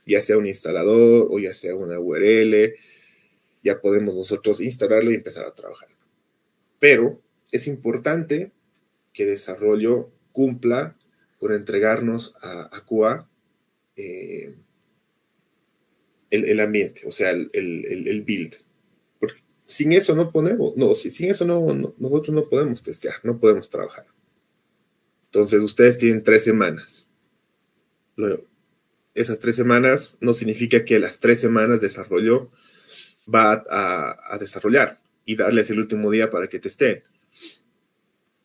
ya sea un instalador o ya sea una URL, ya podemos nosotros instalarlo y empezar a trabajar. Pero es importante que desarrollo cumpla con entregarnos a QA el ambiente, o sea, el build. Porque sin eso no ponemos, no, sin eso nosotros no podemos testear, no podemos trabajar. Entonces, ustedes tienen 3 semanas. Luego, esas 3 semanas no significa que las 3 semanas de desarrollo va a desarrollar y darles el último día para que testeen.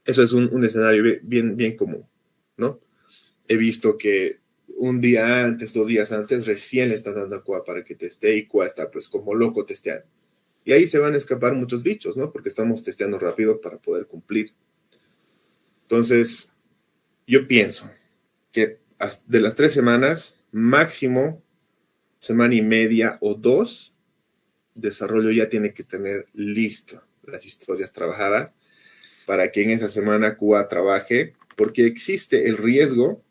Eso es un escenario bien común, ¿no? He visto que un día antes, 2 días antes, recién le están dando a QA para que testee y QA está pues como loco testeando. Y ahí se van a escapar muchos bichos, ¿no? Porque estamos testeando rápido para poder cumplir. Entonces, yo pienso que de las 3 semanas, máximo semana y media o 2, desarrollo ya tiene que tener listo las historias trabajadas para que en esa semana QA trabaje, porque existe el riesgo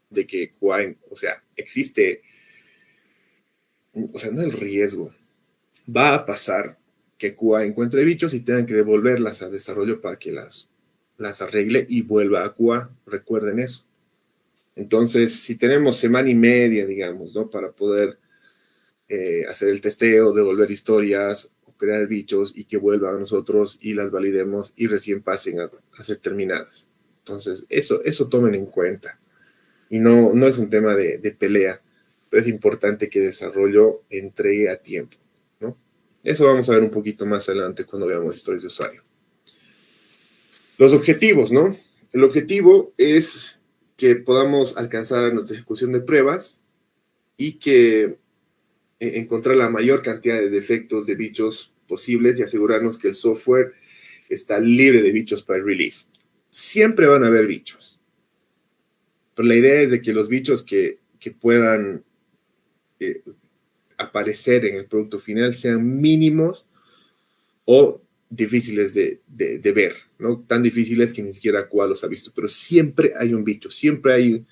de que QA, o sea, no el riesgo, va a pasar que QA encuentre bichos y tengan que devolverlas a desarrollo para que las arregle y vuelva a QA, recuerden eso. Entonces, si tenemos semana y media, digamos, ¿no? Para poder hacer el testeo, devolver historias, crear bichos y que vuelvan a nosotros y las validemos y recién pasen a ser terminadas. Entonces, eso tomen en cuenta. Y no es un tema de pelea, pero es importante que desarrollo entregue a tiempo, ¿no? Eso vamos a ver un poquito más adelante cuando veamos historias de usuario. Los objetivos, ¿no? El objetivo es que podamos alcanzar nuestra ejecución de pruebas y que encontrar la mayor cantidad de defectos de bichos posibles y asegurarnos que el software está libre de bichos para el release. Siempre van a haber bichos, pero la idea es de que los bichos que puedan aparecer en el producto final sean mínimos o difíciles de ver, ¿no? Tan difíciles que ni siquiera QA los ha visto, pero siempre hay un bicho, siempre hay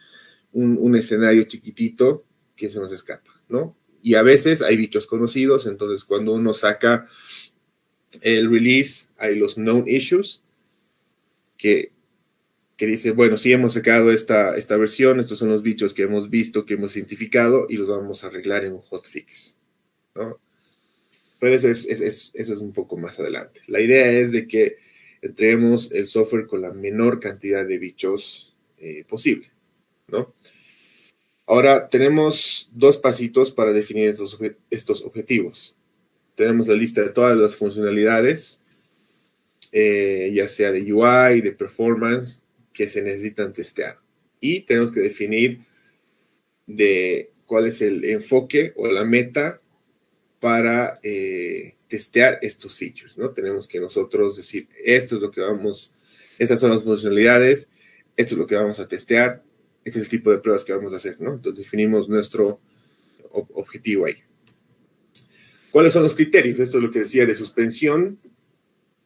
un escenario chiquitito que se nos escapa, ¿no? Y a veces hay bichos conocidos, entonces cuando uno saca el release, hay los known issues que dice, bueno, sí hemos sacado esta versión, estos son los bichos que hemos visto, que hemos identificado y los vamos a arreglar en un hotfix, ¿no? Pero eso es un poco más adelante. La idea es de que entreguemos el software con la menor cantidad de bichos posible, ¿no? Ahora, tenemos 2 pasitos para definir estos objetivos. Tenemos la lista de todas las funcionalidades, ya sea de UI, de performance, que se necesitan testear. Y tenemos que definir de cuál es el enfoque o la meta para testear estos features, ¿no? Tenemos que nosotros decir, esto es lo que estas son las funcionalidades, esto es lo que vamos a testear, este es el tipo de pruebas que vamos a hacer, ¿no? Entonces definimos nuestro objetivo ahí. ¿Cuáles son los criterios? Esto es lo que decía de suspensión,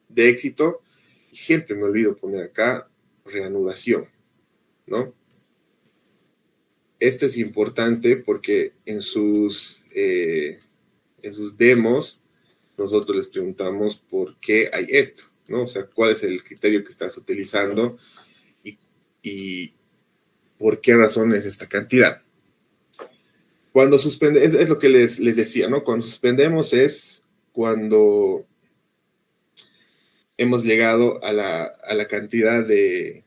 de éxito, y siempre me olvido poner acá reanudación, ¿no? Esto es importante porque en sus demos nosotros les preguntamos por qué hay esto, ¿no? O sea, cuál es el criterio que estás utilizando y por qué razón es esta cantidad. Cuando suspende, es lo que les decía, ¿no? Cuando suspendemos es cuando hemos llegado a la cantidad de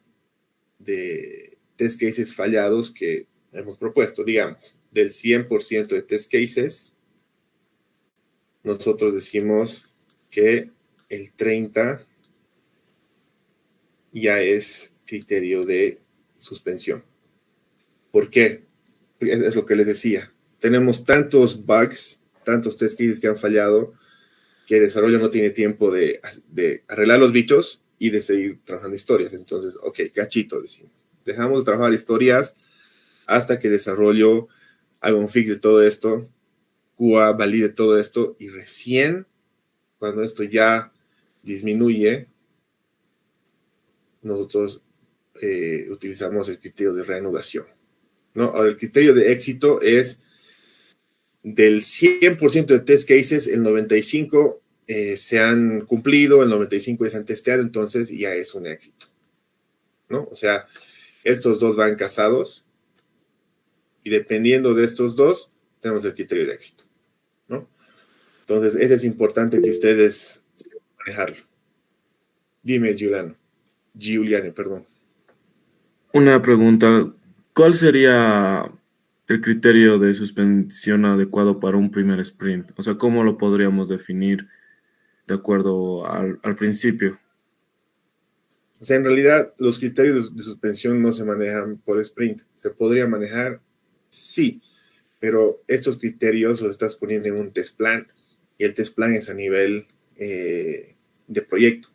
test cases fallados que hemos propuesto. Digamos, del 100% de test cases, nosotros decimos que el 30 ya es criterio de suspensión. ¿Por qué? Es lo que les decía. Tenemos tantos bugs, tantos test cases que han fallado, que el desarrollo no tiene tiempo de arreglar los bichos y de seguir trabajando historias. Entonces, ok, cachito, decimos. Dejamos de trabajar historias hasta que el desarrollo haga un fix de todo esto, QA valide todo esto y recién, cuando esto ya disminuye, nosotros utilizamos el criterio de reanudación, ¿no? Ahora, el criterio de éxito es del 100% de test cases, el 95% se han cumplido, el 95% se han testeado, entonces ya es un éxito, ¿no? O sea, estos dos van casados y dependiendo de estos dos, tenemos el criterio de éxito, ¿no? Entonces, eso es importante que ustedes sepan manejarlo. Dime, Giuliano, perdón. Una pregunta, ¿cuál sería el criterio de suspensión adecuado para un primer sprint? O sea, ¿cómo lo podríamos definir de acuerdo al principio? O sea, en realidad, los criterios de suspensión no se manejan por sprint. ¿Se podría manejar? Sí, pero estos criterios los estás poniendo en un test plan, y el test plan es a nivel de proyecto.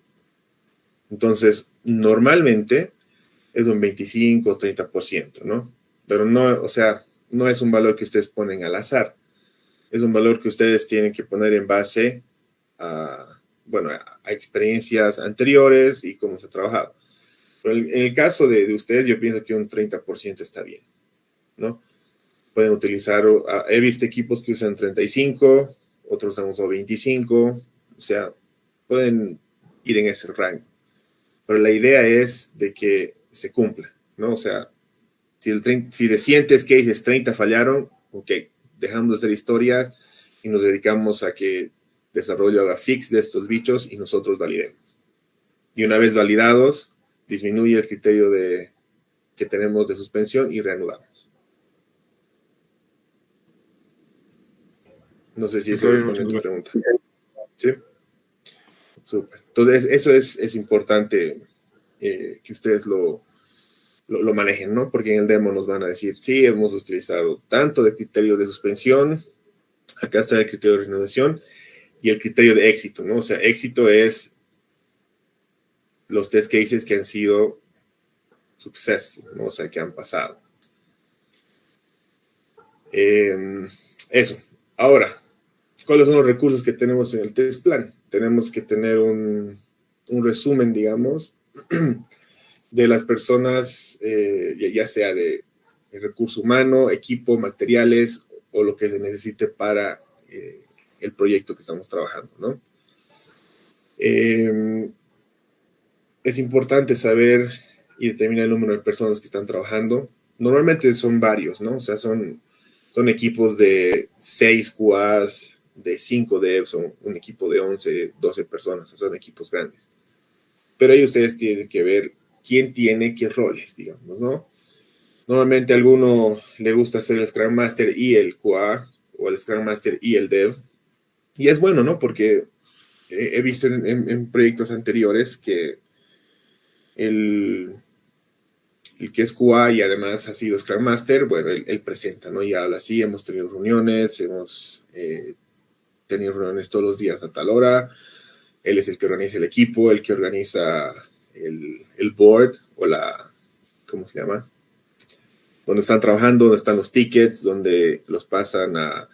Entonces, normalmente es un 25 o 30%, ¿no? Pero no, o sea, no es un valor que ustedes ponen al azar. Es un valor que ustedes tienen que poner en base bueno, a experiencias anteriores y cómo se ha trabajado. Pero en el caso de ustedes, yo pienso que un 30% está bien, ¿no? Pueden utilizar, he visto equipos que usan 35, otros han usado 25, o sea, pueden ir en ese rango. Pero la idea es de que se cumpla, ¿no? O sea, si de 100 test cases 30 fallaron, ok, dejamos de hacer historias y nos dedicamos a que desarrollo haga fix de estos bichos y nosotros validemos. Y una vez validados, disminuye el criterio que tenemos de suspensión y reanudamos. No sé si eso responde a tu pregunta. ¿Sí? Súper. Entonces, eso es importante que ustedes lo manejen, ¿no? Porque en el demo nos van a decir, sí, hemos utilizado tanto de criterio de suspensión, acá está el criterio de renovación y el criterio de éxito, ¿no? O sea, éxito es los test cases que han sido successful, ¿no? O sea, que han pasado. Eso. Ahora, ¿cuáles son los recursos que tenemos en el test plan? Tenemos que tener un resumen, digamos, de las personas, ya sea de recurso humano, equipo, materiales o lo que se necesite para el proyecto que estamos trabajando, ¿no? Es importante saber y determinar el número de personas que están trabajando. Normalmente son varios, ¿no? O sea, son equipos de 6 QAs, de 5 devs, o un equipo de 11, 12 personas, o sea, son equipos grandes. Pero ahí ustedes tienen que ver quién tiene qué roles, digamos, ¿no? Normalmente a alguno le gusta hacer el Scrum Master y el QA, o el Scrum Master y el Dev. Y es bueno, ¿no? Porque he visto en proyectos anteriores que el que es QA y además ha sido Scrum Master, bueno, él presenta, ¿no? Y habla así, hemos tenido reuniones, hemos tenido reuniones todos los días a tal hora. Él es el que organiza el equipo, el que organiza el board o ¿cómo se llama? Donde están trabajando, donde están los tickets, donde los pasan a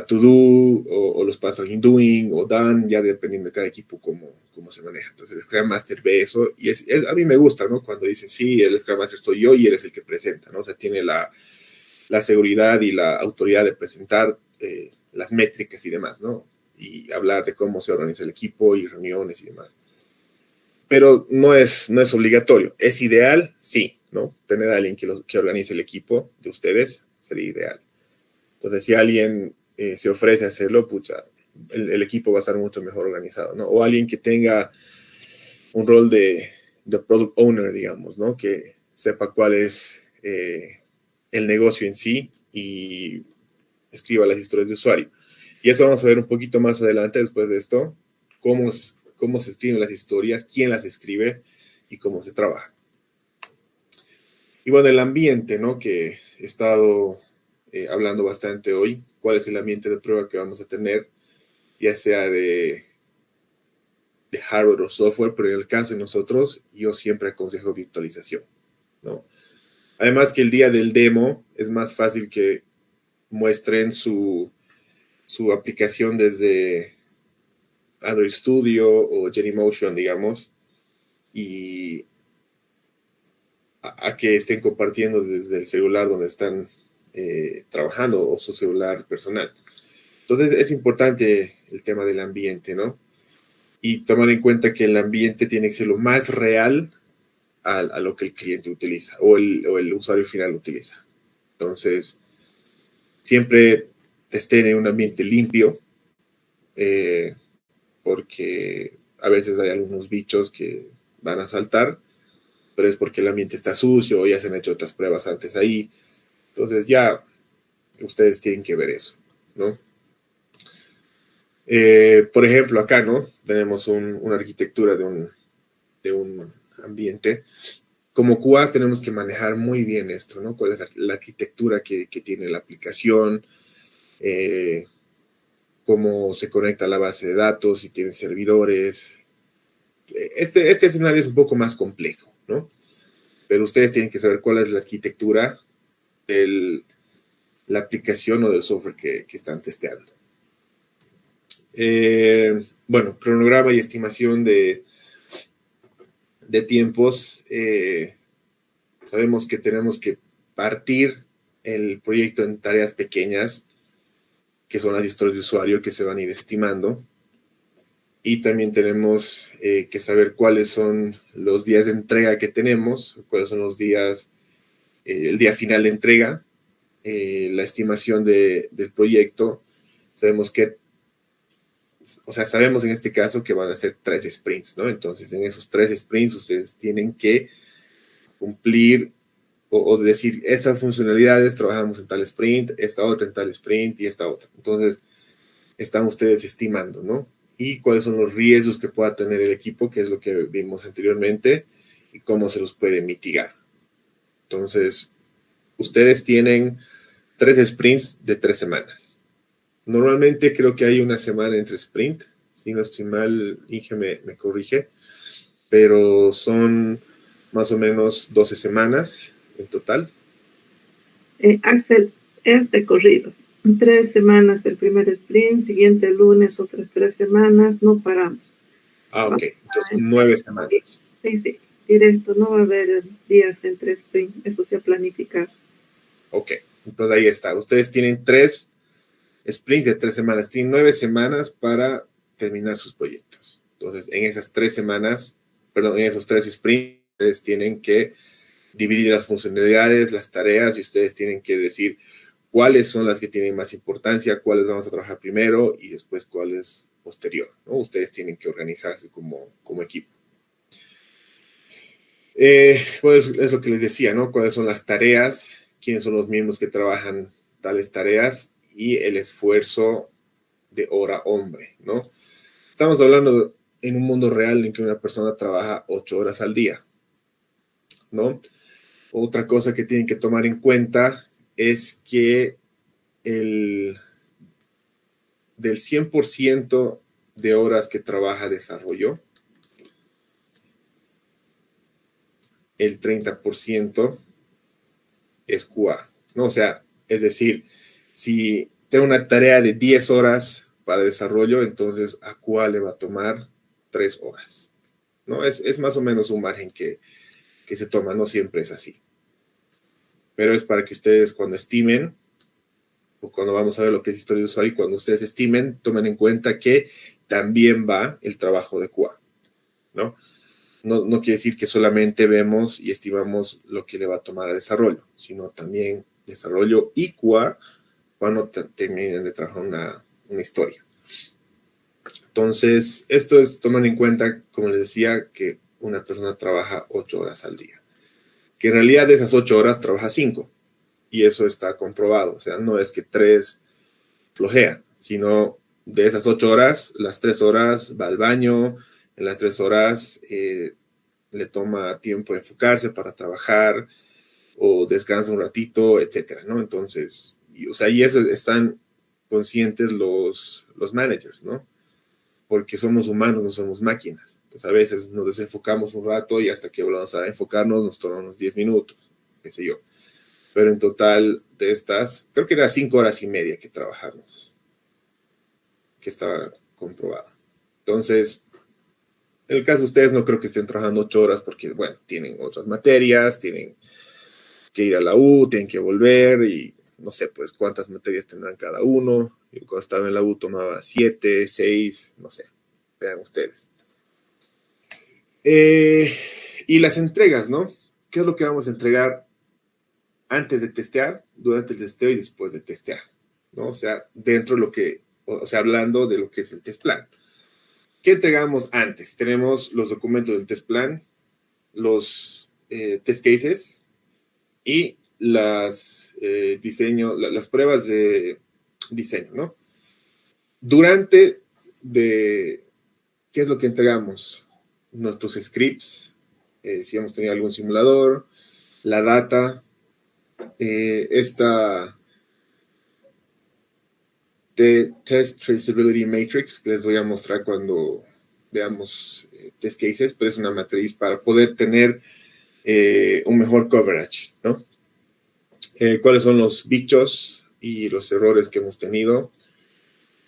to do o los pasan in doing o done, ya dependiendo de cada equipo cómo se maneja. Entonces el Scrum Master ve eso y a mí me gusta, ¿no? Cuando dicen, sí, el Scrum Master soy yo y él es el que presenta, ¿no? O sea, tiene la seguridad y la autoridad de presentar las métricas y demás, ¿no? Y hablar de cómo se organiza el equipo y reuniones y demás. Pero no es obligatorio. ¿Es ideal? Sí, ¿no? Tener a alguien que organice el equipo de ustedes sería ideal. Entonces, si alguien se ofrece a hacerlo, pucha, el equipo va a estar mucho mejor organizado, ¿no? O alguien que tenga un rol de product owner, digamos, ¿no? Que sepa cuál es el negocio en sí y escriba las historias de usuario. Y eso vamos a ver un poquito más adelante después de esto, cómo se escriben las historias, quién las escribe y cómo se trabaja. Y bueno, el ambiente, ¿no? Que he estado hablando bastante hoy, cuál es el ambiente de prueba que vamos a tener, ya sea de hardware o software, pero en el caso de nosotros, yo siempre aconsejo virtualización, ¿no? Además que el día del demo es más fácil que muestren su aplicación desde Android Studio o Genymotion, digamos, y a que estén compartiendo desde el celular donde están trabajando o su celular personal. Entonces es importante el tema del ambiente, ¿no? Y tomar en cuenta que el ambiente tiene que ser lo más real a lo que el cliente utiliza o el usuario final utiliza. Entonces, siempre estén en un ambiente limpio, porque a veces hay algunos bichos que van a saltar, pero es porque el ambiente está sucio o ya se han hecho otras pruebas antes ahí. Entonces ya ustedes tienen que ver eso, ¿no? Por ejemplo, acá, ¿no? Tenemos una arquitectura de un ambiente. Como QAs tenemos que manejar muy bien esto, ¿no? ¿Cuál es la arquitectura que tiene la aplicación? Cómo se conecta a la base de datos, si tiene servidores. Este escenario es un poco más complejo, ¿no? Pero ustedes tienen que saber cuál es la arquitectura de la aplicación o del software que están testeando. Bueno, cronograma y estimación de tiempos. Sabemos que tenemos que partir el proyecto en tareas pequeñas, que son las historias de usuario que se van a ir estimando. Y también tenemos que saber cuáles son los días de entrega que tenemos, cuáles son los días, el día final de entrega, la estimación del proyecto. Sabemos sabemos en este caso que van a ser 3 sprints, ¿no? Entonces, en esos 3 sprints ustedes tienen que cumplir o decir, estas funcionalidades trabajamos en tal sprint, esta otra en tal sprint y esta otra. Entonces, están ustedes estimando, ¿no? Y cuáles son los riesgos que pueda tener el equipo, que es lo que vimos anteriormente, y cómo se los puede mitigar. Entonces, ustedes tienen 3 sprints de 3 semanas. Normalmente creo que hay una semana entre sprint, si no estoy mal, Inge me corrige, pero son más o menos 12 semanas en total. Axel, es de corrido. 3 semanas el primer sprint, siguiente lunes otras 3 semanas, no paramos. Ok, entonces 9 semanas. Sí, directo, no va a haber días entre sprint, eso se ha planificado. Ok, entonces ahí está. Ustedes tienen 3 sprints de 3 semanas, tienen 9 semanas para terminar sus proyectos. Entonces, en esas 3 semanas, perdón, en esos 3 sprints, ustedes tienen que dividir las funcionalidades, las tareas, y ustedes tienen que decir cuáles son las que tienen más importancia, cuáles vamos a trabajar primero y después cuáles posterior, ¿no? Ustedes tienen que organizarse como equipo. Pues es lo que les decía, ¿no? Cuáles son las tareas, quiénes son los miembros que trabajan tales tareas y el esfuerzo de hora hombre, ¿no? Estamos hablando en un mundo real en que una persona trabaja 8 horas al día, ¿no? Otra cosa que tienen que tomar en cuenta es que del 100% de horas que trabaja desarrollo, el 30% es QA, ¿no? O sea, es decir, si tengo una tarea de 10 horas para desarrollo, entonces a QA le va a tomar 3 horas, ¿no? Es más o menos un margen que se toma, no siempre es así. Pero es para que ustedes cuando estimen, o cuando vamos a ver lo que es historia de usuario, y cuando ustedes estimen, tomen en cuenta que también va el trabajo de QA, ¿no? No quiere decir que solamente vemos y estimamos lo que le va a tomar a desarrollo, sino también desarrollo y QA cuando terminen de trabajar una historia. Entonces, esto es tomar en cuenta, como les decía, que una persona trabaja 8 horas al día. Que en realidad de esas 8 horas trabaja 5. Y eso está comprobado. O sea, no es que 3 flojea, sino de esas 8 horas, las 3 horas va al baño, en las 3 horas le toma tiempo enfocarse para trabajar o descansa un ratito, etcétera, ¿no? Entonces, y eso están conscientes los managers, ¿no? Porque somos humanos, no somos máquinas. Pues a veces nos desenfocamos un rato y hasta que volvamos a enfocarnos nos tomamos 10 minutos, qué sé yo. Pero en total de estas, creo que era 5 horas y media que trabajamos, que estaba comprobado. Entonces, en el caso de ustedes no creo que estén trabajando 8 horas porque, bueno, tienen otras materias, tienen que ir a la U, tienen que volver y no sé, pues cuántas materias tendrán cada uno. Yo cuando estaba en la U tomaba 7, 6, no sé, vean ustedes. Y las entregas, ¿no? ¿Qué es lo que vamos a entregar antes de testear, durante el testeo y después de testear, ¿no? O sea, dentro de lo que, o sea, hablando de lo que es el test plan. ¿Qué entregamos antes? Tenemos los documentos del test plan, los test cases y las las pruebas de diseño, ¿no? Durante ¿qué es lo que entregamos? Nuestros scripts, si hemos tenido algún simulador, la data, esta Test Traceability Matrix, que les voy a mostrar cuando veamos test cases, pero es una matriz para poder tener un mejor coverage, ¿no? Cuáles son los bichos y los errores que hemos tenido.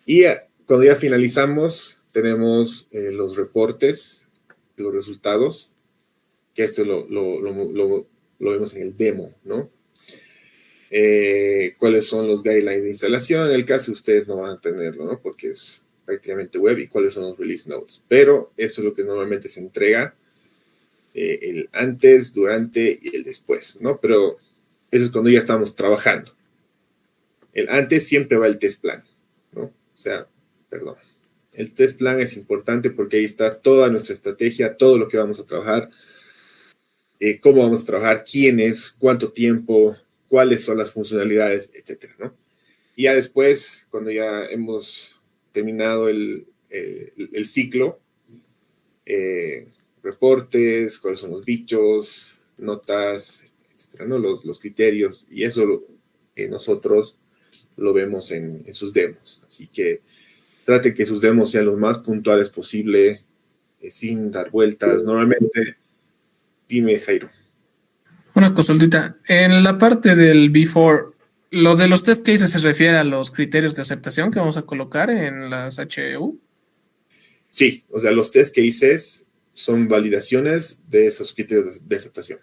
Y cuando ya finalizamos, tenemos los reportes, los resultados, que esto lo vemos en el demo, ¿no? Cuáles son los guidelines de instalación. En el caso ustedes no van a tenerlo, ¿no? Porque es prácticamente web, y cuáles son los release notes. Pero eso es lo que normalmente se entrega, el antes, durante y el después, ¿no? Pero eso es cuando ya estamos trabajando. El antes siempre va el test plan, ¿no? O sea, perdón. El test plan es importante porque ahí está toda nuestra estrategia, todo lo que vamos a trabajar, cómo vamos a trabajar, quiénes, cuánto tiempo, cuáles son las funcionalidades, etcétera, ¿no? Y ya después, cuando ya hemos terminado el ciclo, reportes, cuáles son los bichos, notas, etcétera, ¿no? Los criterios, y eso nosotros lo vemos en sus demos. Así que trate que sus demos sean lo más puntuales posible, sin dar vueltas. Normalmente, dime, Jairo. Una consultita. En la parte del before, ¿lo de los test cases se refiere a los criterios de aceptación que vamos a colocar en las HEU? Sí, o sea, los test cases son validaciones de esos criterios de aceptación.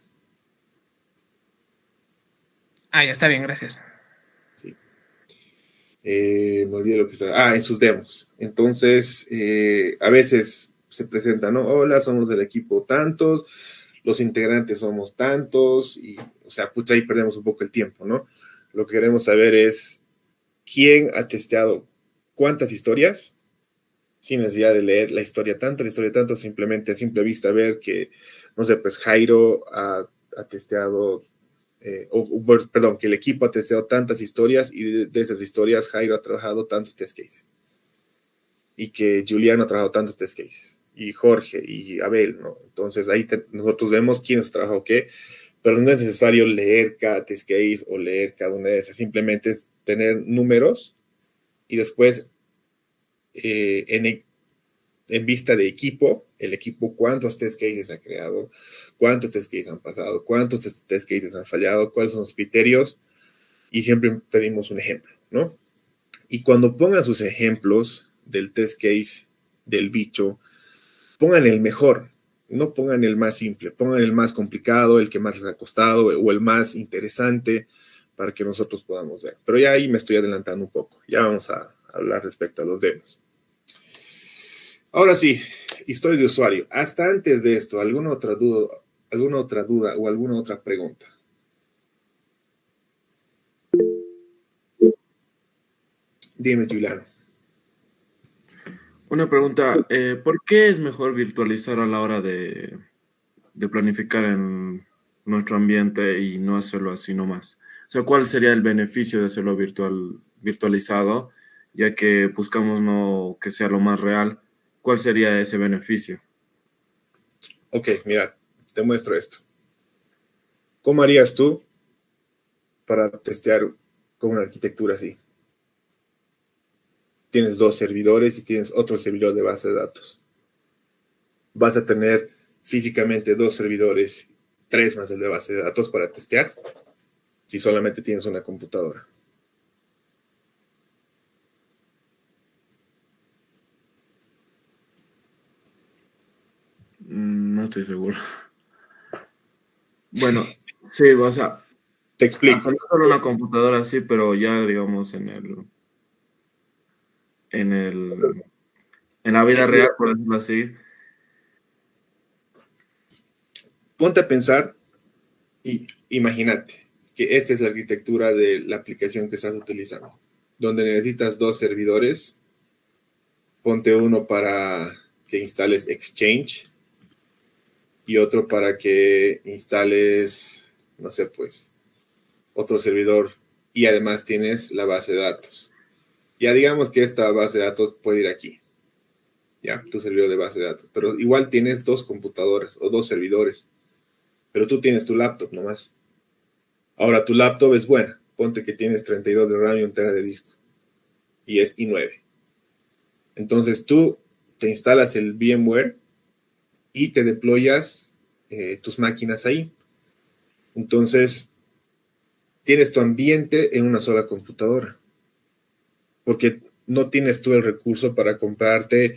Ah, ya está bien, gracias. Sí. Me olvidé lo que estaba. En sus demos. Entonces, a veces se presenta, ¿no? Hola, somos del equipo tantos, los integrantes somos tantos, y, o sea, pues ahí perdemos un poco el tiempo, ¿no? Lo que queremos saber es quién ha testeado cuántas historias, sin necesidad de leer la historia tanto, simplemente a simple vista ver que, no sé, pues Jairo ha testeado, perdón, que el equipo ha testeado tantas historias, y de esas historias Jairo ha trabajado tantos test cases. Y que Juliano ha trabajado tantos test cases. Y Jorge y Abel, ¿no? Entonces ahí nosotros vemos quiénes ha trabajado qué, pero no es necesario leer cada test case o leer cada una de esas. Simplemente es tener números y después en vista de equipo, el equipo cuántos test cases ha creado, cuántos test cases han pasado, cuántos test cases han fallado, cuáles son los criterios, y siempre pedimos un ejemplo, ¿no? Y cuando pongan sus ejemplos del test case, del bicho, pongan el mejor, no pongan el más simple, pongan el más complicado, el que más les ha costado o el más interesante para que nosotros podamos ver. Pero ya ahí me estoy adelantando un poco. Ya vamos a hablar respecto a los demos. Ahora sí, historia de usuario. Hasta antes de esto, ¿alguna otra duda o alguna otra pregunta? Dime, Juliano. Una pregunta, ¿por qué es mejor virtualizar a la hora de planificar en nuestro ambiente y no hacerlo así nomás? O sea, ¿cuál sería el beneficio de hacerlo virtualizado, ya que buscamos no que sea lo más real? ¿Cuál sería ese beneficio? Ok, mira, te muestro esto. ¿Cómo harías tú para testear con una arquitectura así? Tienes 2 servidores y tienes otro servidor de base de datos. Vas a tener físicamente 2 servidores, 3 más el de base de datos para testear, si solamente tienes una computadora. No estoy seguro. Bueno, sí, o sea, Te explico. no solo una computadora sí, pero ya digamos en la vida real, por decirlo así. Ponte a pensar y imagínate que esta es la arquitectura de la aplicación que estás utilizando. donde necesitas 2 servidores, ponte uno para que instales Exchange y otro para que instales, no sé, pues, otro servidor, y además tienes la base de datos. Ya digamos que esta base de datos puede ir aquí, ya, tu servidor de base de datos, pero igual tienes 2 computadoras o 2 servidores, pero tú tienes tu laptop nomás. Ahora, tu laptop es buena, ponte que tienes 32 de RAM y 1 TB de disco, y es i9. Entonces tú te instalas el VMware y te deployas tus máquinas ahí. Entonces, tienes tu ambiente en una sola computadora, porque no tienes tú el recurso para comprarte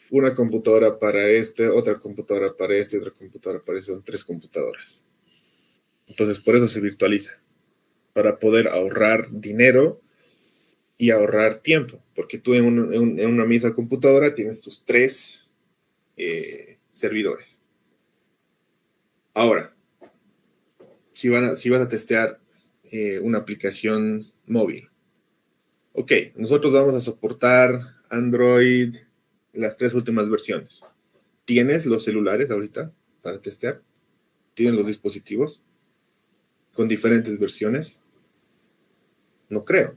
una computadora para este, otra computadora para este, otra computadora para este, son 3 computadoras. Entonces, por eso se virtualiza, para poder ahorrar dinero y ahorrar tiempo, porque tú en una misma computadora tienes tus 3 servidores. Ahora, si vas a testear una aplicación móvil, ok, nosotros vamos a soportar Android, las 3 últimas versiones. ¿Tienes los celulares ahorita para testear? ¿Tienes los dispositivos con diferentes versiones? No creo.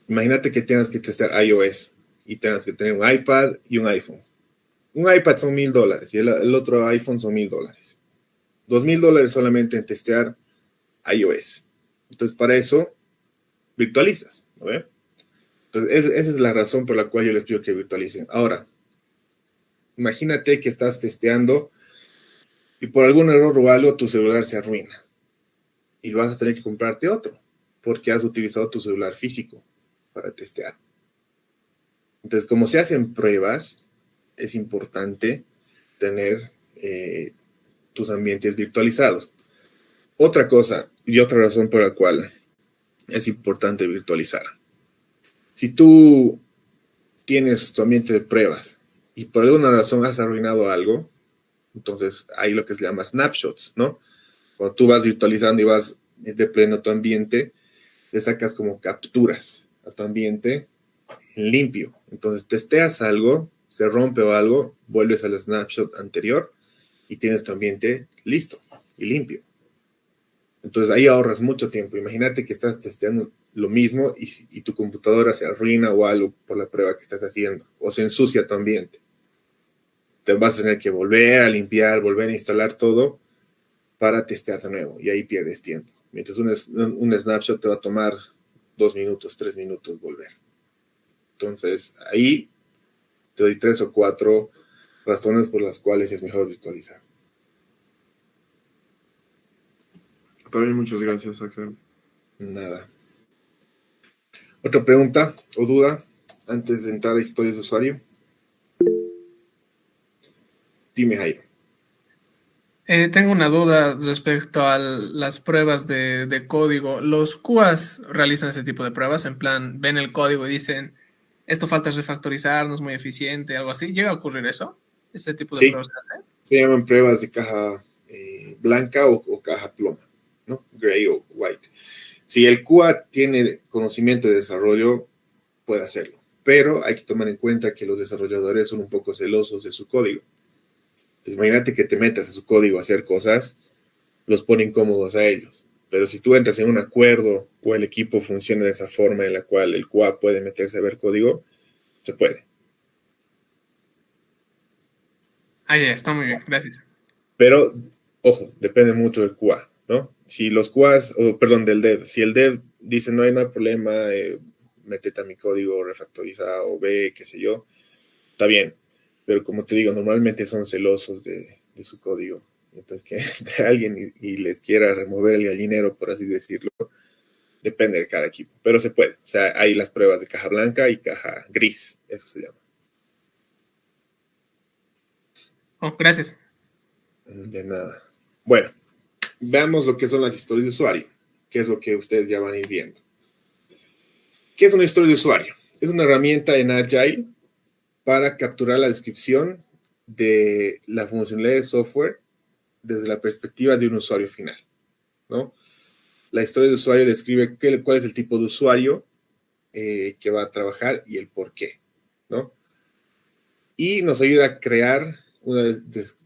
Imagínate que tengas que testear iOS y tengas que tener un iPad y un iPhone. Un iPad son $1,000 y el otro iPhone son $1,000. $2,000 solamente en testear iOS. Entonces, para eso, virtualizas, ¿no ve? Entonces, esa es la razón por la cual yo les pido que virtualicen. Ahora, imagínate que estás testeando y por algún error o algo tu celular se arruina y vas a tener que comprarte otro porque has utilizado tu celular físico para testear. Entonces, como se hacen pruebas, es importante tener tus ambientes virtualizados. Otra cosa y otra razón por la cual es importante virtualizar. Si tú tienes tu ambiente de pruebas y por alguna razón has arruinado algo, entonces hay lo que se llama snapshots, ¿no? Cuando tú vas virtualizando y vas deployando tu ambiente, le sacas como capturas a tu ambiente en limpio. Entonces testeas algo, se rompe o algo, vuelves al snapshot anterior y tienes tu ambiente listo y limpio. Entonces ahí ahorras mucho tiempo. Imagínate que estás testeando lo mismo y tu computadora se arruina o algo por la prueba que estás haciendo, o se ensucia tu ambiente. Te vas a tener que volver a limpiar, volver a instalar todo para testear de nuevo, y ahí pierdes tiempo. Mientras un snapshot te va a tomar 2 minutos, 3 minutos volver. Entonces ahí te doy 3 o 4 razones por las cuales es mejor virtualizar. También muchas gracias, Axel. Nada. ¿Otra pregunta o duda antes de entrar a historias de usuario? Dime, Jairo. Tengo una duda respecto a las pruebas de código. ¿Los QAs realizan ese tipo de pruebas? En plan, ven el código y dicen, esto falta refactorizar, no es muy eficiente, algo así. ¿Llega a ocurrir eso? ¿Ese tipo de Sí, pruebas? se llaman pruebas de caja blanca o caja ploma, ¿no? Gray o white. Si el QA tiene conocimiento de desarrollo, puede hacerlo. Pero hay que tomar en cuenta que los desarrolladores son un poco celosos de su código. Pues imagínate que te metas a su código a hacer cosas, los pone incómodos a ellos. Pero si tú entras en un acuerdo o el equipo funciona de esa forma en la cual el QA puede meterse a ver código, se puede. Ah, ya, está muy bien, gracias. Pero, ojo, depende mucho del QA, ¿no? Si los QAs, del dev, si el dev dice no hay problema, métete a mi código refactorizado, ve, qué sé yo, está bien. Pero como te digo, normalmente son celosos de su código. Entonces, que entre alguien y les quiera remover el gallinero, por así decirlo, depende de cada equipo. Pero se puede. O sea, hay las pruebas de caja blanca y caja gris, eso se llama. Oh, gracias. De nada. Bueno, veamos lo que son las historias de usuario, que es lo que ustedes ya van a ir viendo. ¿Qué es una historia de usuario? Es una herramienta en Agile para capturar la descripción de la funcionalidad de software desde la perspectiva de un usuario final, ¿no? La historia de usuario describe cuál es el tipo de usuario que va a trabajar y el por qué, ¿no? Y nos ayuda a crear una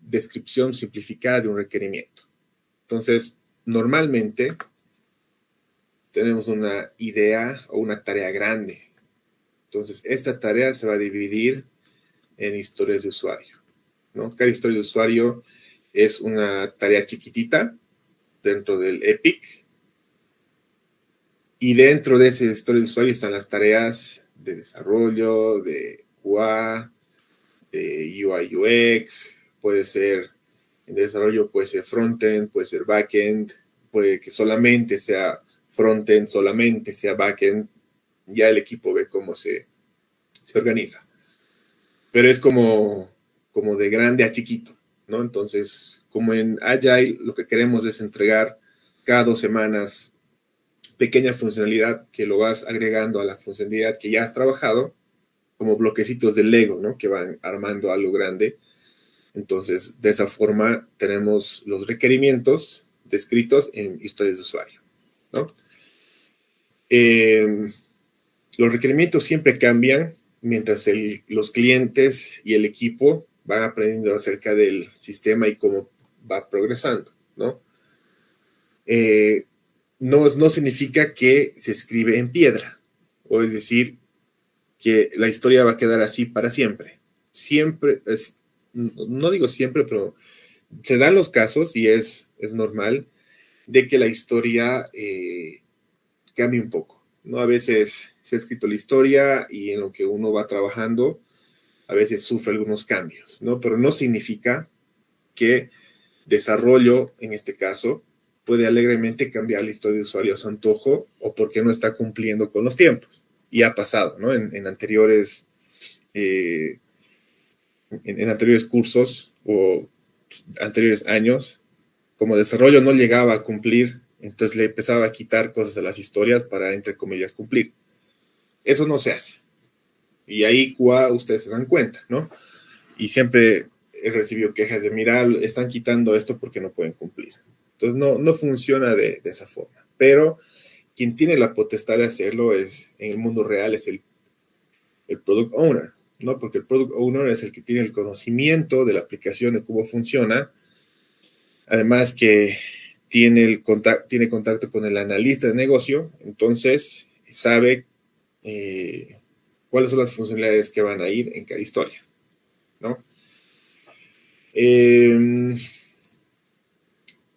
descripción simplificada de un requerimiento. Entonces, normalmente tenemos una idea o una tarea grande. Entonces, esta tarea se va a dividir en historias de usuario, ¿no? Cada historia de usuario es una tarea chiquitita dentro del Epic. Y dentro de esa historia de usuario están las tareas de desarrollo, de QA, de UI UX, puede ser en desarrollo, puede ser frontend, puede ser backend, puede que solamente sea frontend, solamente sea backend, ya el equipo ve cómo se organiza. Pero es como de grande a chiquito, ¿no? Entonces, como en Agile, lo que queremos es entregar cada 2 semanas pequeña funcionalidad que lo vas agregando a la funcionalidad que ya has trabajado, como bloquecitos de Lego, ¿no? Que van armando algo grande. Entonces, de esa forma tenemos los requerimientos descritos en historias de usuario, ¿no? Los requerimientos siempre cambian mientras los clientes y el equipo van aprendiendo acerca del sistema y cómo va progresando, ¿no? No significa que se escribe en piedra, o es decir, que la historia va a quedar así para siempre. Siempre, no digo siempre, pero se dan los casos y es normal de que la historia cambie un poco, ¿no? A veces se ha escrito la historia y en lo que uno va trabajando, a veces sufre algunos cambios, ¿no? Pero no significa que desarrollo, en este caso, puede alegremente cambiar la historia de usuario a su antojo o porque no está cumpliendo con los tiempos. Y ha pasado, ¿no? En anteriores en anteriores cursos o anteriores años, como desarrollo no llegaba a cumplir, entonces le empezaba a quitar cosas a las historias para, entre comillas, cumplir. Eso no se hace. Y ahí QA ustedes se dan cuenta, ¿no? Y siempre he recibido quejas de, mira, están quitando esto porque no pueden cumplir. Entonces no funciona de esa forma. Pero quien tiene la potestad de hacerlo es, en el mundo real es el Product Owner, ¿no? Porque el Product Owner es el que tiene el conocimiento de la aplicación, de cómo funciona. Además que tiene contacto con el analista de negocio, entonces sabe cuáles son las funcionalidades que van a ir en cada historia, ¿no?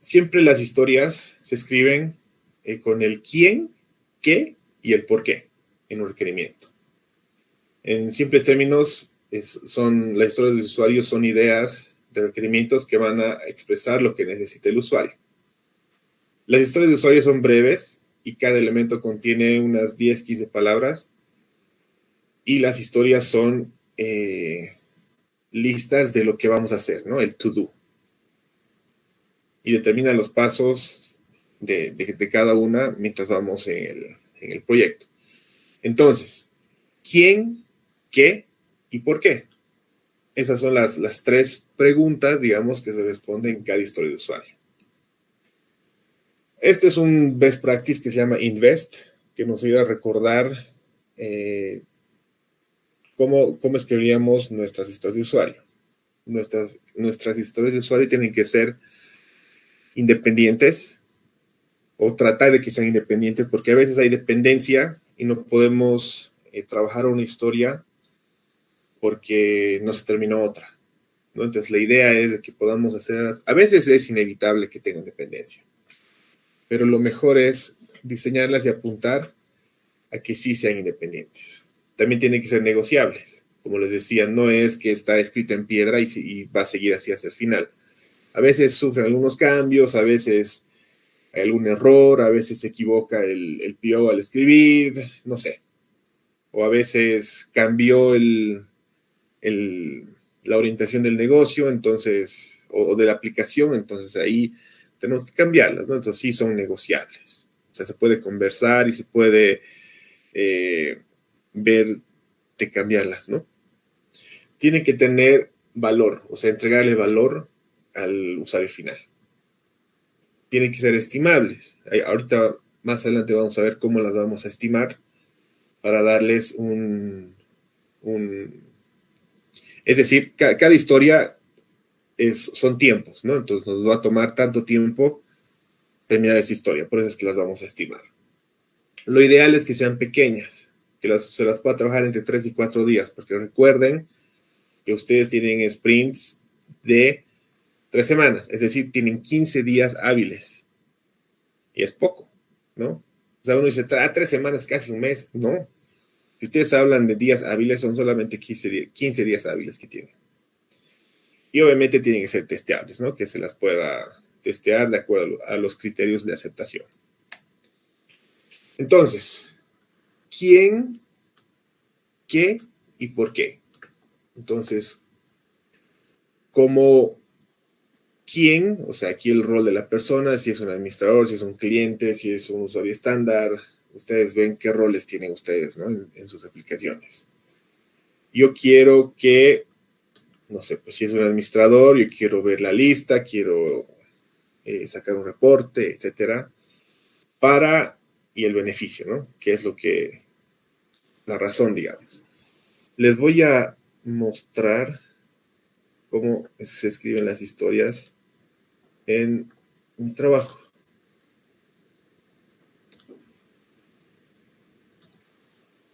Siempre las historias se escriben con el quién, qué y el por qué en un requerimiento. En simples términos, las historias de usuarios son ideas de requerimientos que van a expresar lo que necesita el usuario. Las historias de usuario son breves y cada elemento contiene unas 10, 15 palabras. Y las historias son listas de lo que vamos a hacer, ¿no? El to-do. Y determina los pasos de cada una mientras vamos en el proyecto. Entonces, ¿quién, qué y por qué? Esas son las 3 preguntas, digamos, que se responden en cada historia de usuario. Este es un best practice que se llama Invest, que nos ayuda a recordar cómo escribiríamos nuestras historias de usuario. Nuestras historias de usuario tienen que ser independientes o tratar de que sean independientes, porque a veces hay dependencia y no podemos trabajar una historia porque no se terminó otra, ¿no? Entonces la idea es de que podamos hacer, a veces es inevitable que tengan dependencia, pero lo mejor es diseñarlas y apuntar a que sí sean independientes. También tienen que ser negociables. Como les decía, no es que está escrito en piedra y va a seguir así hasta el final. A veces sufren algunos cambios, a veces hay algún error, a veces se equivoca el PO al escribir, no sé. O a veces cambió la orientación del negocio, entonces, o de la aplicación, entonces ahí tenemos que cambiarlas, ¿no? Entonces sí son negociables. O sea, se puede conversar y se puede ver de cambiarlas, ¿no? Tienen que tener valor, o sea, entregarle valor al usuario final. Tienen que ser estimables. Ahorita, más adelante, vamos a ver cómo las vamos a estimar, para darles es decir, cada historia son tiempos, ¿no? Entonces nos va a tomar tanto tiempo terminar esa historia, por eso es que las vamos a estimar. Lo ideal es que sean pequeñas, que se las pueda trabajar entre 3 y 4 días, porque recuerden que ustedes tienen sprints de 3 semanas, es decir, tienen 15 días hábiles. Y es poco, ¿no? O sea, uno dice, 3 semanas, casi un mes. No. Si ustedes hablan de días hábiles, son solamente 15 días hábiles que tienen. Y obviamente tienen que ser testeables, ¿no? Que se las pueda testear de acuerdo a los criterios de aceptación. Entonces, ¿quién, qué y por qué? Entonces, como quién, o sea, aquí el rol de la persona, si es un administrador, si es un cliente, si es un usuario estándar, ustedes ven qué roles tienen ustedes, ¿no? En sus aplicaciones. Yo quiero que, no sé, pues si es un administrador, yo quiero ver la lista, quiero sacar un reporte, etcétera, y el beneficio, ¿no? Que es la razón, digamos. Les voy a mostrar cómo se escriben las historias en mi trabajo.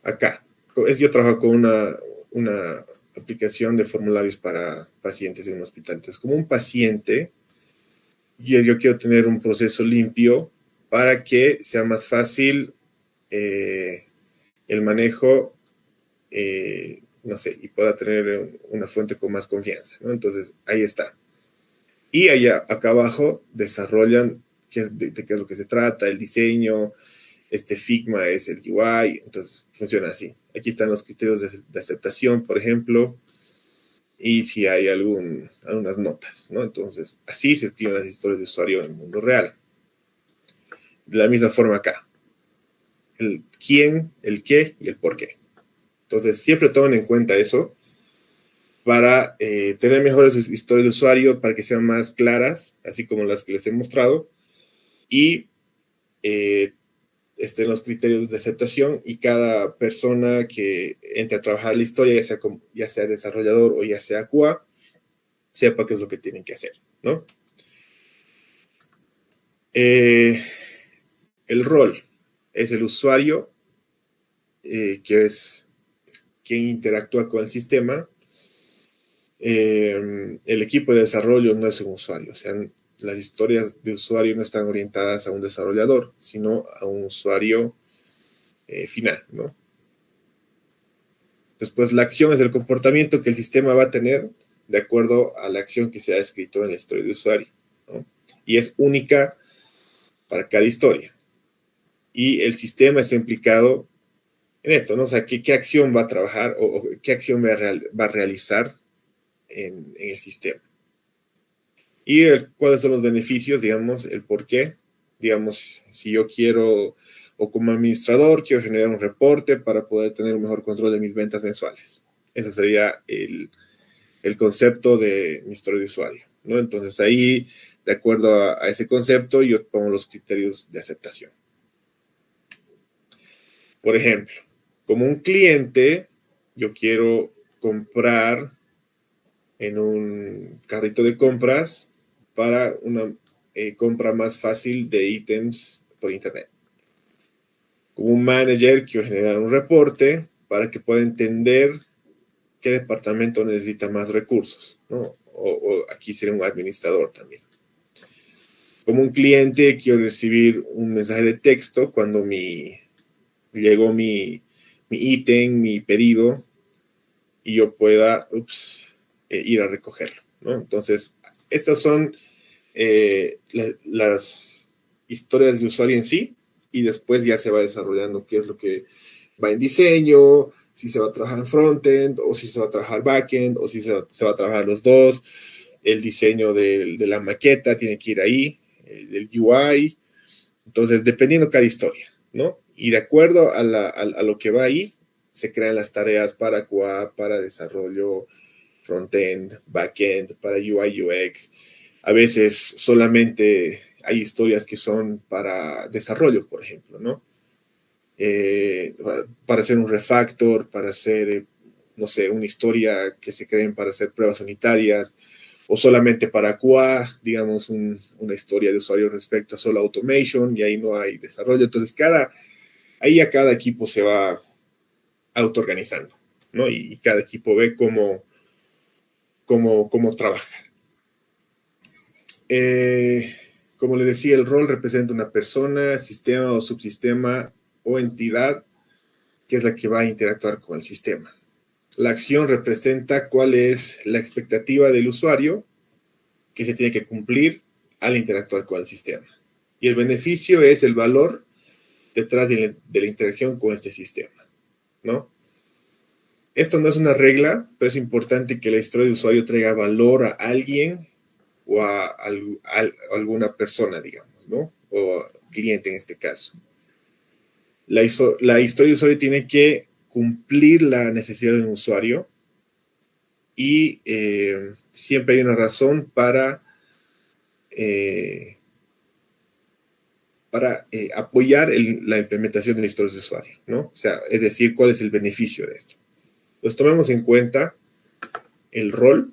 Acá. Yo trabajo con una aplicación de formularios para pacientes en un hospital. Entonces, como un paciente, yo quiero tener un proceso limpio para que sea más fácil el manejo, no sé, y pueda tener una fuente con más confianza, ¿no? Entonces, ahí está. Y allá, acá abajo, desarrollan de qué es lo que se trata, el diseño, Figma es el UI, entonces funciona así. Aquí están los criterios de aceptación, por ejemplo, y si hay algunas notas, ¿no? Entonces, así se escriben las historias de usuario en el mundo real. De la misma forma acá. El quién, el qué y el por qué. Entonces, siempre tomen en cuenta eso para tener mejores historias de usuario, para que sean más claras, así como las que les he mostrado, y estén los criterios de aceptación, y cada persona que entre a trabajar la historia, ya sea desarrollador o ya sea QA, sepa qué es lo que tienen que hacer, ¿no? El rol es el usuario, que es quien interactúa con el sistema. El equipo de desarrollo no es un usuario, o sea, las historias de usuario no están orientadas a un desarrollador, sino a un usuario final, ¿no? Después, la acción es el comportamiento que el sistema va a tener de acuerdo a la acción que se ha escrito en la historia de usuario, ¿no? Y es única para cada historia. Y el sistema está implicado en esto, ¿no? O sea, ¿qué acción va a trabajar o qué acción va a realizar en el sistema? Y cuáles son los beneficios, digamos, el por qué. Digamos, si yo quiero, o como administrador, quiero generar un reporte para poder tener un mejor control de mis ventas mensuales. Ese sería el concepto de mi historia de usuario, ¿no? Entonces ahí, de acuerdo a ese concepto, yo pongo los criterios de aceptación. Por ejemplo, como un cliente, yo quiero comprar en un carrito de compras para una compra más fácil de ítems por internet. Como un manager, quiero generar un reporte para que pueda entender qué departamento necesita más recursos, ¿no? O aquí sería un administrador también. Como un cliente, quiero recibir un mensaje de texto cuando llegó mi ítem, mi pedido, y yo pueda ir a recogerlo, ¿no? Entonces, estas son las historias de usuario en sí, y después ya se va desarrollando qué es lo que va en diseño, si se va a trabajar en frontend, o si se va a trabajar backend, o si se va a trabajar los dos. El diseño de la maqueta tiene que ir ahí, del UI. Entonces, dependiendo cada historia, ¿no? Y de acuerdo a lo que va ahí, se crean las tareas para QA, para desarrollo frontend, backend, para UI, UX. A veces solamente hay historias que son para desarrollo, por ejemplo, ¿no? para hacer un refactor, para hacer, no sé, una historia que se creen para hacer pruebas unitarias, o solamente para QA, digamos, una historia de usuario respecto a solo automation, y ahí no hay desarrollo. Entonces, ahí a cada equipo se va autoorganizando, ¿no? Y cada equipo ve cómo trabaja. Como le decía, el rol representa una persona, sistema o subsistema o entidad que es la que va a interactuar con el sistema. La acción representa cuál es la expectativa del usuario que se tiene que cumplir al interactuar con el sistema. Y el beneficio es el valor detrás de la interacción con este sistema, ¿no? Esto no es una regla, pero es importante que la historia de usuario traiga valor a alguien o a alguna persona, digamos, ¿no? O cliente en este caso. La historia de usuario tiene que cumplir la necesidad de un usuario y siempre hay una razón para apoyar la implementación de la historia de usuario, ¿no? O sea, es decir, ¿cuál es el beneficio de esto? Pues tomemos en cuenta el rol,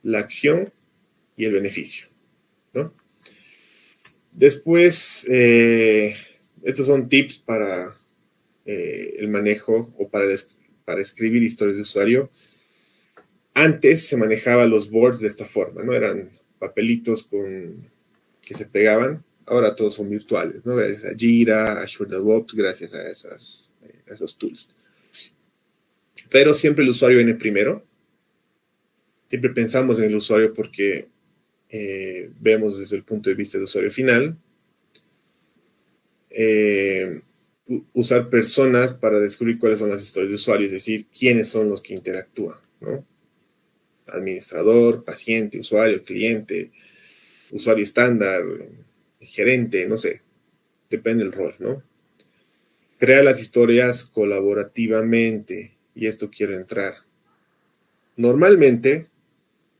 la acción y el beneficio, ¿no? Después, estos son tips para el manejo o para escribir historias de usuario. Antes se manejaba los boards de esta forma, ¿no? Eran papelitos que se pegaban. Ahora todos son virtuales, ¿no? Gracias a Jira, a Azure DevOps, gracias a esos tools. Pero siempre el usuario viene primero. Siempre pensamos en el usuario porque vemos desde el punto de vista del usuario final. Usar personas para descubrir cuáles son las historias de usuario, es decir, quiénes son los que interactúan, ¿no? Administrador, paciente, usuario, cliente, usuario estándar, gerente, no sé, depende del rol, ¿no? Crea las historias colaborativamente, y esto quiero entrar. Normalmente,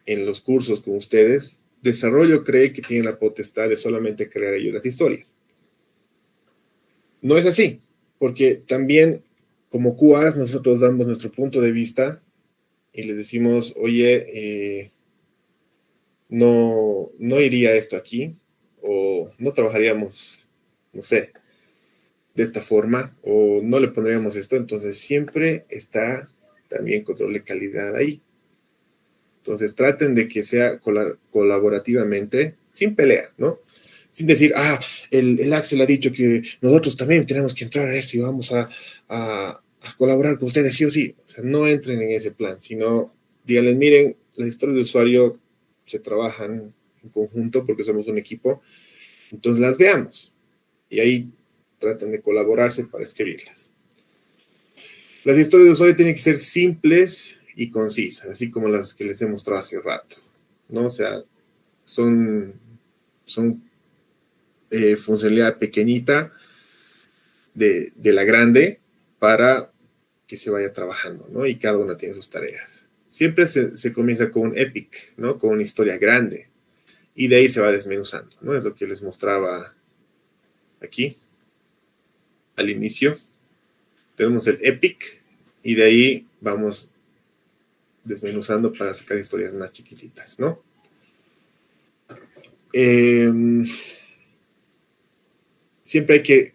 en los cursos con ustedes, desarrollo cree que tiene la potestad de solamente crear ellos las historias. No es así, porque también como QAs nosotros damos nuestro punto de vista y les decimos, oye, no iría esto aquí, o no trabajaríamos, no sé, de esta forma, o no le pondríamos esto. Entonces siempre está también control de calidad ahí. Entonces traten de que sea colaborativamente, sin pelea, ¿no? Sin decir, el Axel ha dicho que nosotros también tenemos que entrar a esto y vamos a colaborar con ustedes sí o sí. O sea, no entren en ese plan, sino díganles, miren, las historias de usuario se trabajan en conjunto porque somos un equipo, entonces las veamos. Y ahí traten de colaborarse para escribirlas. Las historias de usuario tienen que ser simples y concisas, así como las que les he mostrado hace rato, ¿no? O sea, son funcionalidad pequeñita de la grande para que se vaya trabajando, ¿no? Y cada una tiene sus tareas. Siempre se comienza con un epic, ¿no? Con una historia grande. Y de ahí se va desmenuzando, ¿no? Es lo que les mostraba aquí, al inicio. Tenemos el epic y de ahí vamos desmenuzando para sacar historias más chiquititas, ¿no? Siempre hay que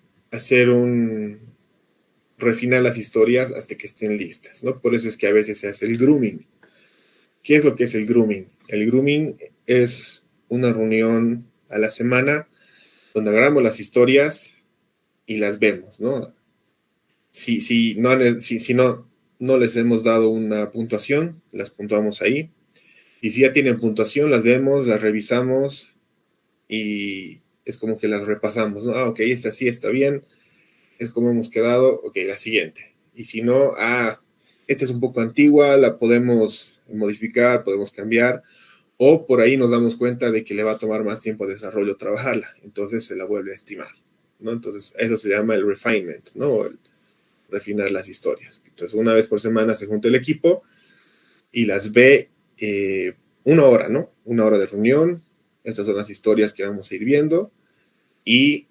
refinar las historias hasta que estén listas, ¿no? Por eso es que a veces se hace el grooming. ¿Qué es lo que es el grooming? El grooming es una reunión a la semana donde agarramos las historias y las vemos, ¿no? Si no les hemos dado una puntuación, las puntuamos ahí. Y si ya tienen puntuación, las vemos, las revisamos y es como que las repasamos, ¿no? Ok, esta sí está bien, es como hemos quedado, ok, la siguiente. Y si no, esta es un poco antigua, la podemos modificar, podemos cambiar, o por ahí nos damos cuenta de que le va a tomar más tiempo de desarrollo trabajarla, entonces se la vuelve a estimar, ¿no? Entonces eso se llama el refinement, ¿no? El refinar las historias. Entonces una vez por semana se junta el equipo y las ve 1 hora, ¿no? 1 hora de reunión. Estas son las historias que vamos a ir viendo y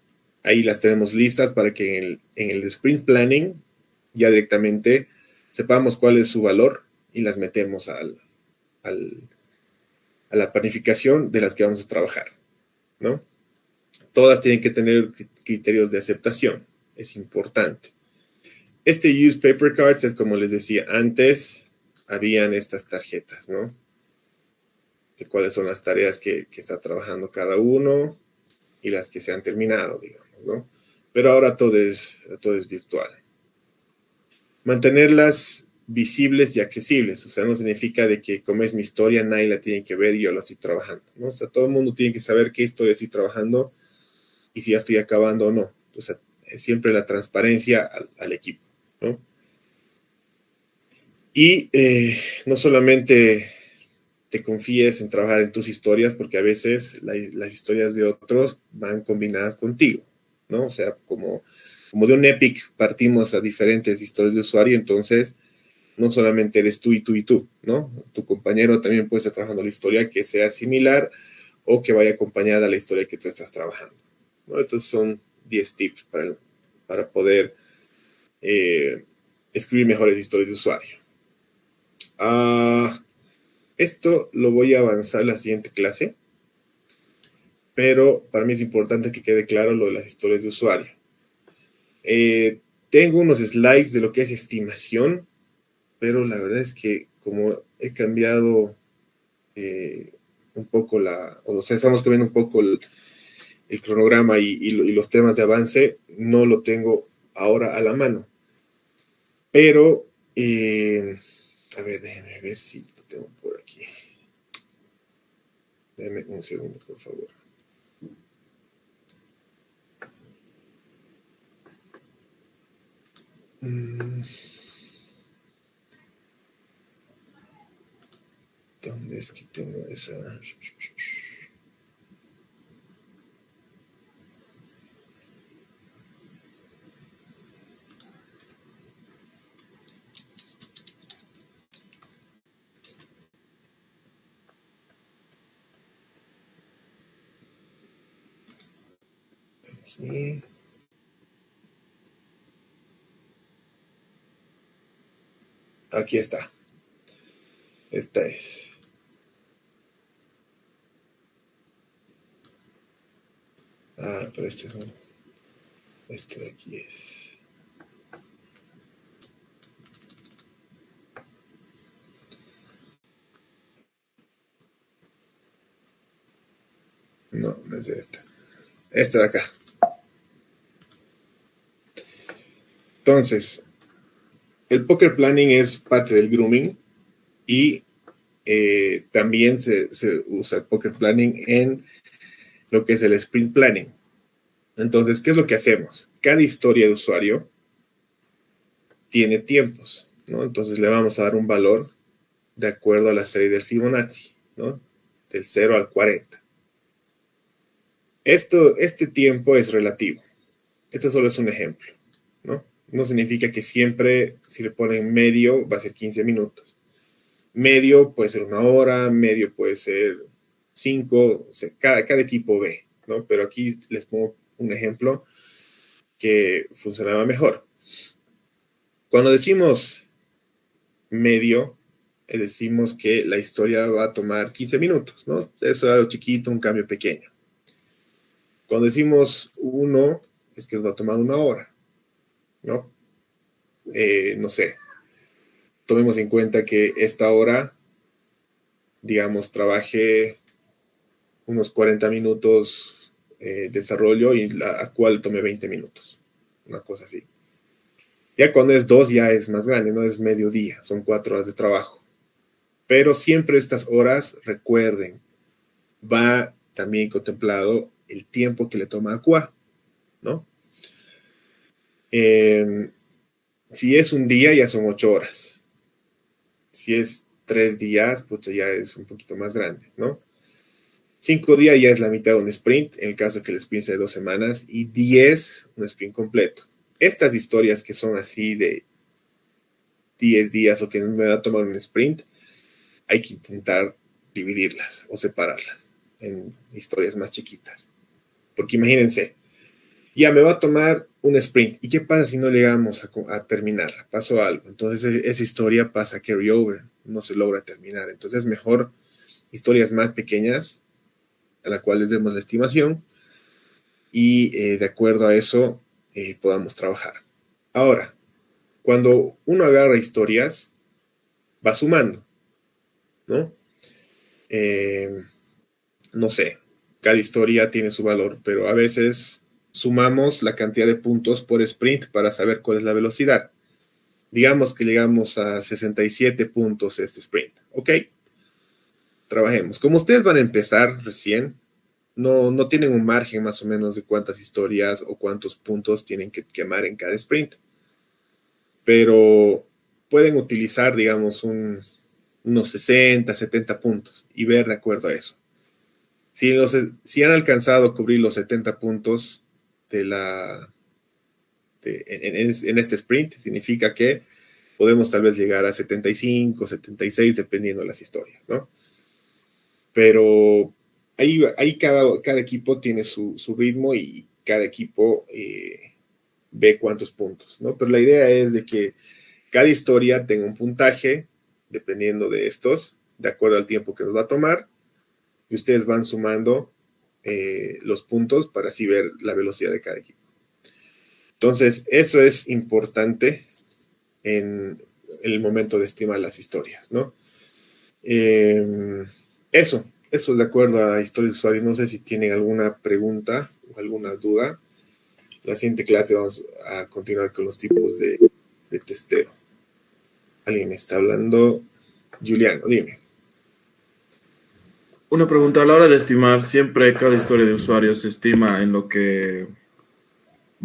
ahí las tenemos listas para que en el sprint planning ya directamente sepamos cuál es su valor y las metemos a la planificación de las que vamos a trabajar, ¿no? Todas tienen que tener criterios de aceptación, es importante. Este use paper cards es como les decía antes, habían estas tarjetas, ¿no? De cuáles son las tareas que está trabajando cada uno y las que se han terminado, digamos, ¿no? Pero ahora todo es virtual. Mantenerlas visibles y accesibles, o sea, no significa de que como es mi historia, nadie la tiene que ver y yo la estoy trabajando, ¿no? O sea, todo el mundo tiene que saber qué historia estoy trabajando y si ya estoy acabando o no. O sea, siempre la transparencia al equipo, ¿no? Y no solamente te confíes en trabajar en tus historias, porque a veces las historias de otros van combinadas contigo, ¿no? O sea, como de un Epic partimos a diferentes historias de usuario, entonces no solamente eres tú y tú y tú, ¿no? Tu compañero también puede estar trabajando la historia que sea similar o que vaya acompañada a la historia que tú estás trabajando, ¿no? Estos son 10 tips para poder escribir mejores historias de usuario. Esto lo voy a avanzar en la siguiente clase, pero para mí es importante que quede claro lo de las historias de usuario. Tengo unos slides de lo que es estimación, pero la verdad es que como he cambiado un poco o sea, estamos cambiando un poco el cronograma y los temas de avance, no lo tengo ahora a la mano. Pero, a ver, déjenme ver si lo tengo por aquí. Déjenme un segundo, por favor. ¿Dónde es que tengo esa? Aquí. Aquí está. Esta es. Pero este es este de aquí es. No, no es esta. Esta de acá. Entonces, el poker planning es parte del grooming y también se usa el poker planning en lo que es el sprint planning. Entonces, ¿qué es lo que hacemos? Cada historia de usuario tiene tiempos, ¿no? Entonces le vamos a dar un valor de acuerdo a la serie del Fibonacci, ¿no? Del 0 al 40. Este tiempo es relativo. Esto solo es un ejemplo, ¿no? No significa que siempre, si le ponen medio, va a ser 15 minutos. Medio puede ser 1 hora, medio puede ser 5, o sea, cada equipo ve, ¿no? Pero aquí les pongo un ejemplo que funcionaba mejor. Cuando decimos medio, decimos que la historia va a tomar 15 minutos, ¿no? Eso es algo chiquito, un cambio pequeño. Cuando decimos 1, es que va a tomar 1 hora, ¿no? No sé. Tomemos en cuenta que esta hora, digamos, trabajé unos 40 minutos desarrollo y la cual tomé 20 minutos. Una cosa así. Ya cuando es 2 ya es más grande, no es mediodía, son 4 horas de trabajo. Pero siempre estas horas, recuerden, va también contemplado el tiempo que le toma a QA, ¿no? Si es un día, ya son 8 horas. Si es 3 días, pues ya es un poquito más grande, ¿no? 5 días ya es la mitad de un sprint, en el caso que el sprint sea de 2 semanas, y 10, un sprint completo. Estas historias que son así de 10 días o que me va a tomar un sprint, hay que intentar dividirlas o separarlas en historias más chiquitas. Porque imagínense, Ya me va a tomar un sprint. ¿Y qué pasa si no llegamos a terminarla? Pasó algo. Entonces esa historia pasa a carry over, no se logra terminar. Entonces es mejor historias más pequeñas a las cuales demos la estimación y de acuerdo a eso podamos trabajar. Ahora, cuando uno agarra historias, va sumando, ¿no? No sé, cada historia tiene su valor, pero a veces sumamos la cantidad de puntos por sprint para saber cuál es la velocidad. Digamos que llegamos a 67 puntos este sprint, ¿ok? Trabajemos. Como ustedes van a empezar recién, no tienen un margen más o menos de cuántas historias o cuántos puntos tienen que quemar en cada sprint, pero pueden utilizar, digamos, unos 60, 70 puntos y ver de acuerdo a eso. Si han alcanzado a cubrir los 70 puntos en este sprint, significa que podemos tal vez llegar a 75, 76, dependiendo de las historias, ¿no? Pero ahí cada equipo tiene su ritmo y cada equipo ve cuántos puntos, ¿no? Pero la idea es de que cada historia tenga un puntaje, dependiendo de estos, de acuerdo al tiempo que nos va a tomar, y ustedes van sumando los puntos para así ver la velocidad de cada equipo. Entonces, eso es importante en el momento de estimar las historias, ¿no? Eso es de acuerdo a historias de usuarios. No sé si tienen alguna pregunta o alguna duda. La siguiente clase vamos a continuar con los tipos de testeo. ¿Alguien me está hablando? Juliano, dime. Una pregunta, a la hora de estimar, siempre cada historia de usuario se estima en lo que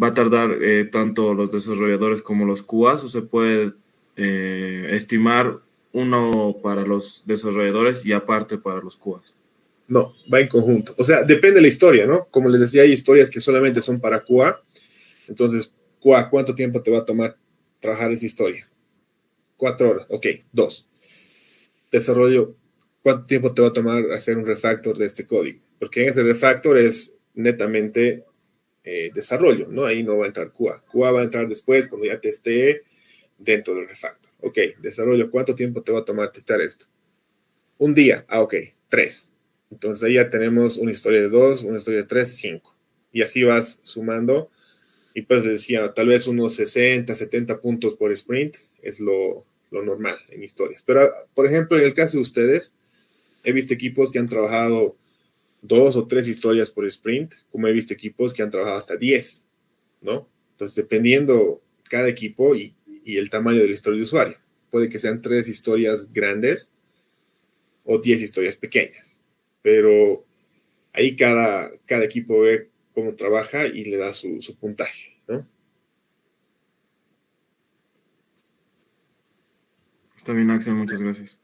va a tardar tanto los desarrolladores como los QAs, o se puede estimar uno para los desarrolladores y aparte para los QAs. No, va en conjunto. O sea, depende de la historia, ¿no? Como les decía, hay historias que solamente son para QA. Entonces, QA, ¿cuánto tiempo te va a tomar trabajar esa historia? 4 horas. Ok, 2. Desarrollo, ¿cuánto tiempo te va a tomar hacer un refactor de este código? Porque en ese refactor es netamente desarrollo, ¿no? Ahí no va a entrar QA. QA va a entrar después cuando ya testee dentro del refactor. Ok, desarrollo, ¿cuánto tiempo te va a tomar testar esto? Un día. Ah, ok, 3. Entonces ahí ya tenemos una historia de 2, una historia de 3, 5. Y así vas sumando. Y pues les decía, tal vez unos 60, 70 puntos por sprint es lo normal en historias. Pero, por ejemplo, en el caso de ustedes, he visto equipos que han trabajado 2 o 3 historias por sprint, como he visto equipos que han trabajado hasta 10, ¿no? Entonces, dependiendo cada equipo y el tamaño de la historia de usuario, puede que sean 3 historias grandes o 10 historias pequeñas. Pero ahí cada equipo ve cómo trabaja y le da su puntaje, ¿no? Está bien, Axel, muchas gracias.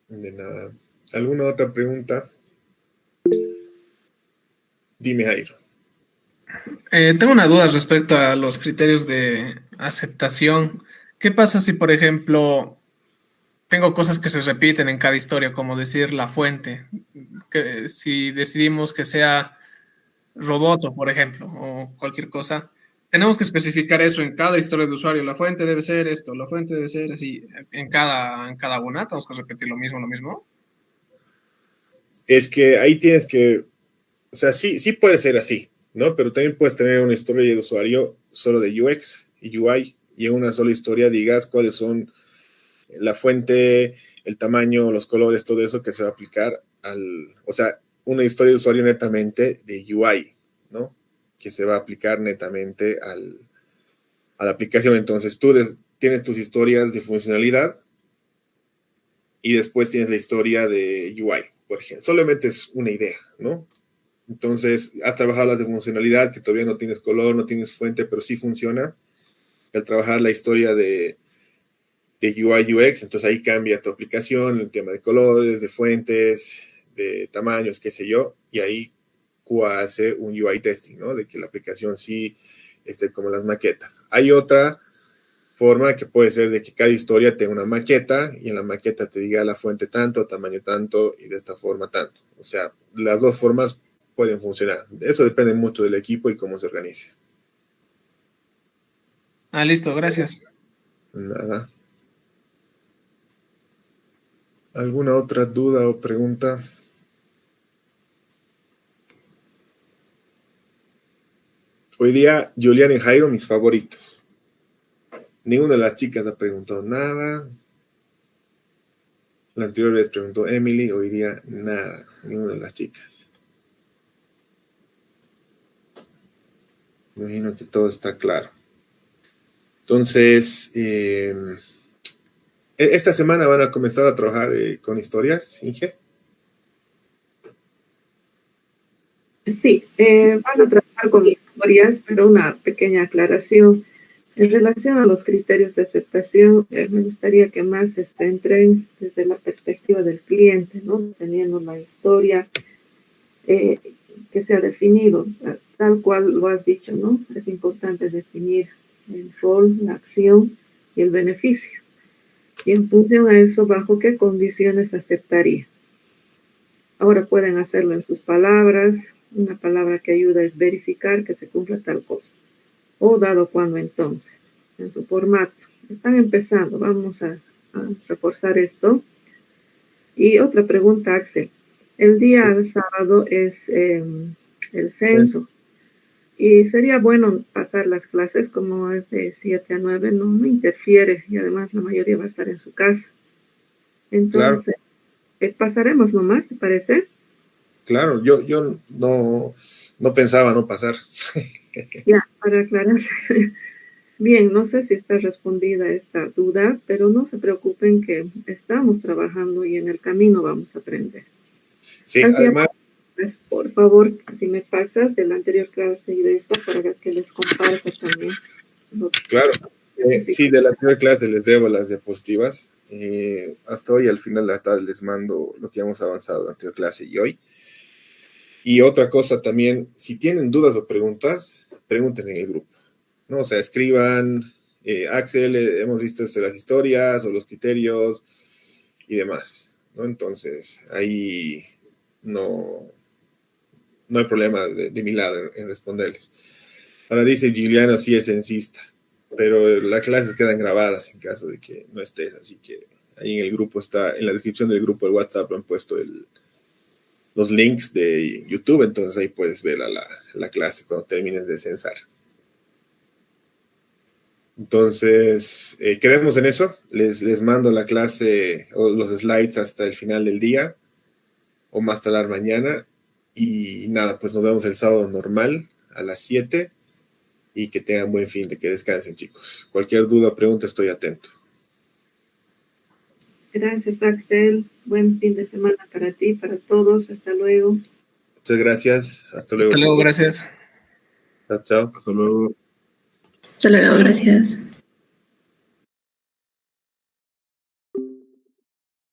De nada. ¿Alguna otra pregunta? Dime, Jairo. Tengo una duda respecto a los criterios de aceptación. ¿Qué pasa si, por ejemplo, tengo cosas que se repiten en cada historia, como decir la fuente? Que si decidimos que sea Roboto, por ejemplo, o cualquier cosa, tenemos que especificar eso en cada historia de usuario. La fuente debe ser esto, la fuente debe ser así. En cada una tenemos que repetir lo mismo, lo mismo. Es que ahí tienes que, o sea, sí puede ser así, ¿no? Pero también puedes tener una historia de usuario solo de UX y UI y en una sola historia digas cuáles son la fuente, el tamaño, los colores, todo eso que se va a aplicar o sea, una historia de usuario netamente de UI, ¿no? Que se va a aplicar netamente a la aplicación. Entonces tú tienes tus historias de funcionalidad y después tienes la historia de UI, por ejemplo. Solamente es una idea, ¿no? Entonces, has trabajado las de funcionalidad, que todavía no tienes color, no tienes fuente, pero sí funciona. Al trabajar la historia de UI UX, entonces ahí cambia tu aplicación, el tema de colores, de fuentes, de tamaños, qué sé yo, y ahí QA hace un UI testing, ¿no? De que la aplicación sí esté como las maquetas. Hay otra forma que puede ser de que cada historia tenga una maqueta y en la maqueta te diga la fuente tanto, tamaño tanto y de esta forma tanto. O sea, las dos formas pueden funcionar. Eso depende mucho del equipo y cómo se organice. Listo, gracias. Nada. ¿Alguna otra duda o pregunta? Hoy día, Julián y Jairo, mis favoritos. Ninguna de las chicas ha preguntado nada. La anterior vez preguntó Emily, hoy día nada, ninguna de las chicas. Me imagino que todo está claro. Entonces, esta semana van a comenzar a trabajar con historias, Inge. Sí, van a trabajar con historias, pero una pequeña aclaración. En relación a los criterios de aceptación, me gustaría que más se centren desde la perspectiva del cliente, ¿no? Teniendo la historia que se ha definido, tal cual lo has dicho, ¿no? Es importante definir el rol, la acción y el beneficio. Y en función a eso, ¿bajo qué condiciones aceptaría? Ahora pueden hacerlo en sus palabras. Una palabra que ayuda es verificar que se cumpla tal cosa. O dado cuando entonces, en su formato. Están empezando, vamos a reforzar esto. Y otra pregunta, Axel. El día sábado es el censo. Y sería bueno pasar las clases como es de 7 a 9, no interfiere. Y además la mayoría va a estar en su casa. Entonces, pasaremos nomás, ¿te parece? Claro, yo no pensaba no pasar. Ya, para aclarar. Bien, no sé si está respondida esta duda, pero no se preocupen que estamos trabajando y en el camino vamos a aprender. Sí, Así además. es, por favor, si me pasas de la anterior clase y de esta para que les comparta también. Claro, sí, de la anterior clase les debo las diapositivas. Hasta hoy, al final de la tarde, les mando lo que hemos avanzado en la anterior clase y hoy. Y otra cosa también, si tienen dudas o preguntas, pregunten en el grupo, ¿no? O sea, escriban, Axel, hemos visto las historias o los criterios y demás, ¿no? Entonces, ahí no hay problema de mi lado en responderles. Ahora dice Giliano, sí es censista, pero las clases quedan grabadas en caso de que no estés, así que ahí en el grupo está, en la descripción del grupo de WhatsApp lo han puesto los links de YouTube, entonces ahí puedes ver la clase cuando termines de censar. Entonces, quedemos en eso. Les mando la clase o los slides hasta el final del día o más tardar mañana. Y nada, pues nos vemos el sábado normal a las 7 y que tengan buen fin, de que descansen, chicos. Cualquier duda o pregunta, estoy atento. Gracias, Axel. Buen fin de semana para ti, para todos. Hasta luego. Muchas gracias. Hasta luego. Hasta luego, gracias. Chao, chao. Hasta luego. Hasta luego, gracias.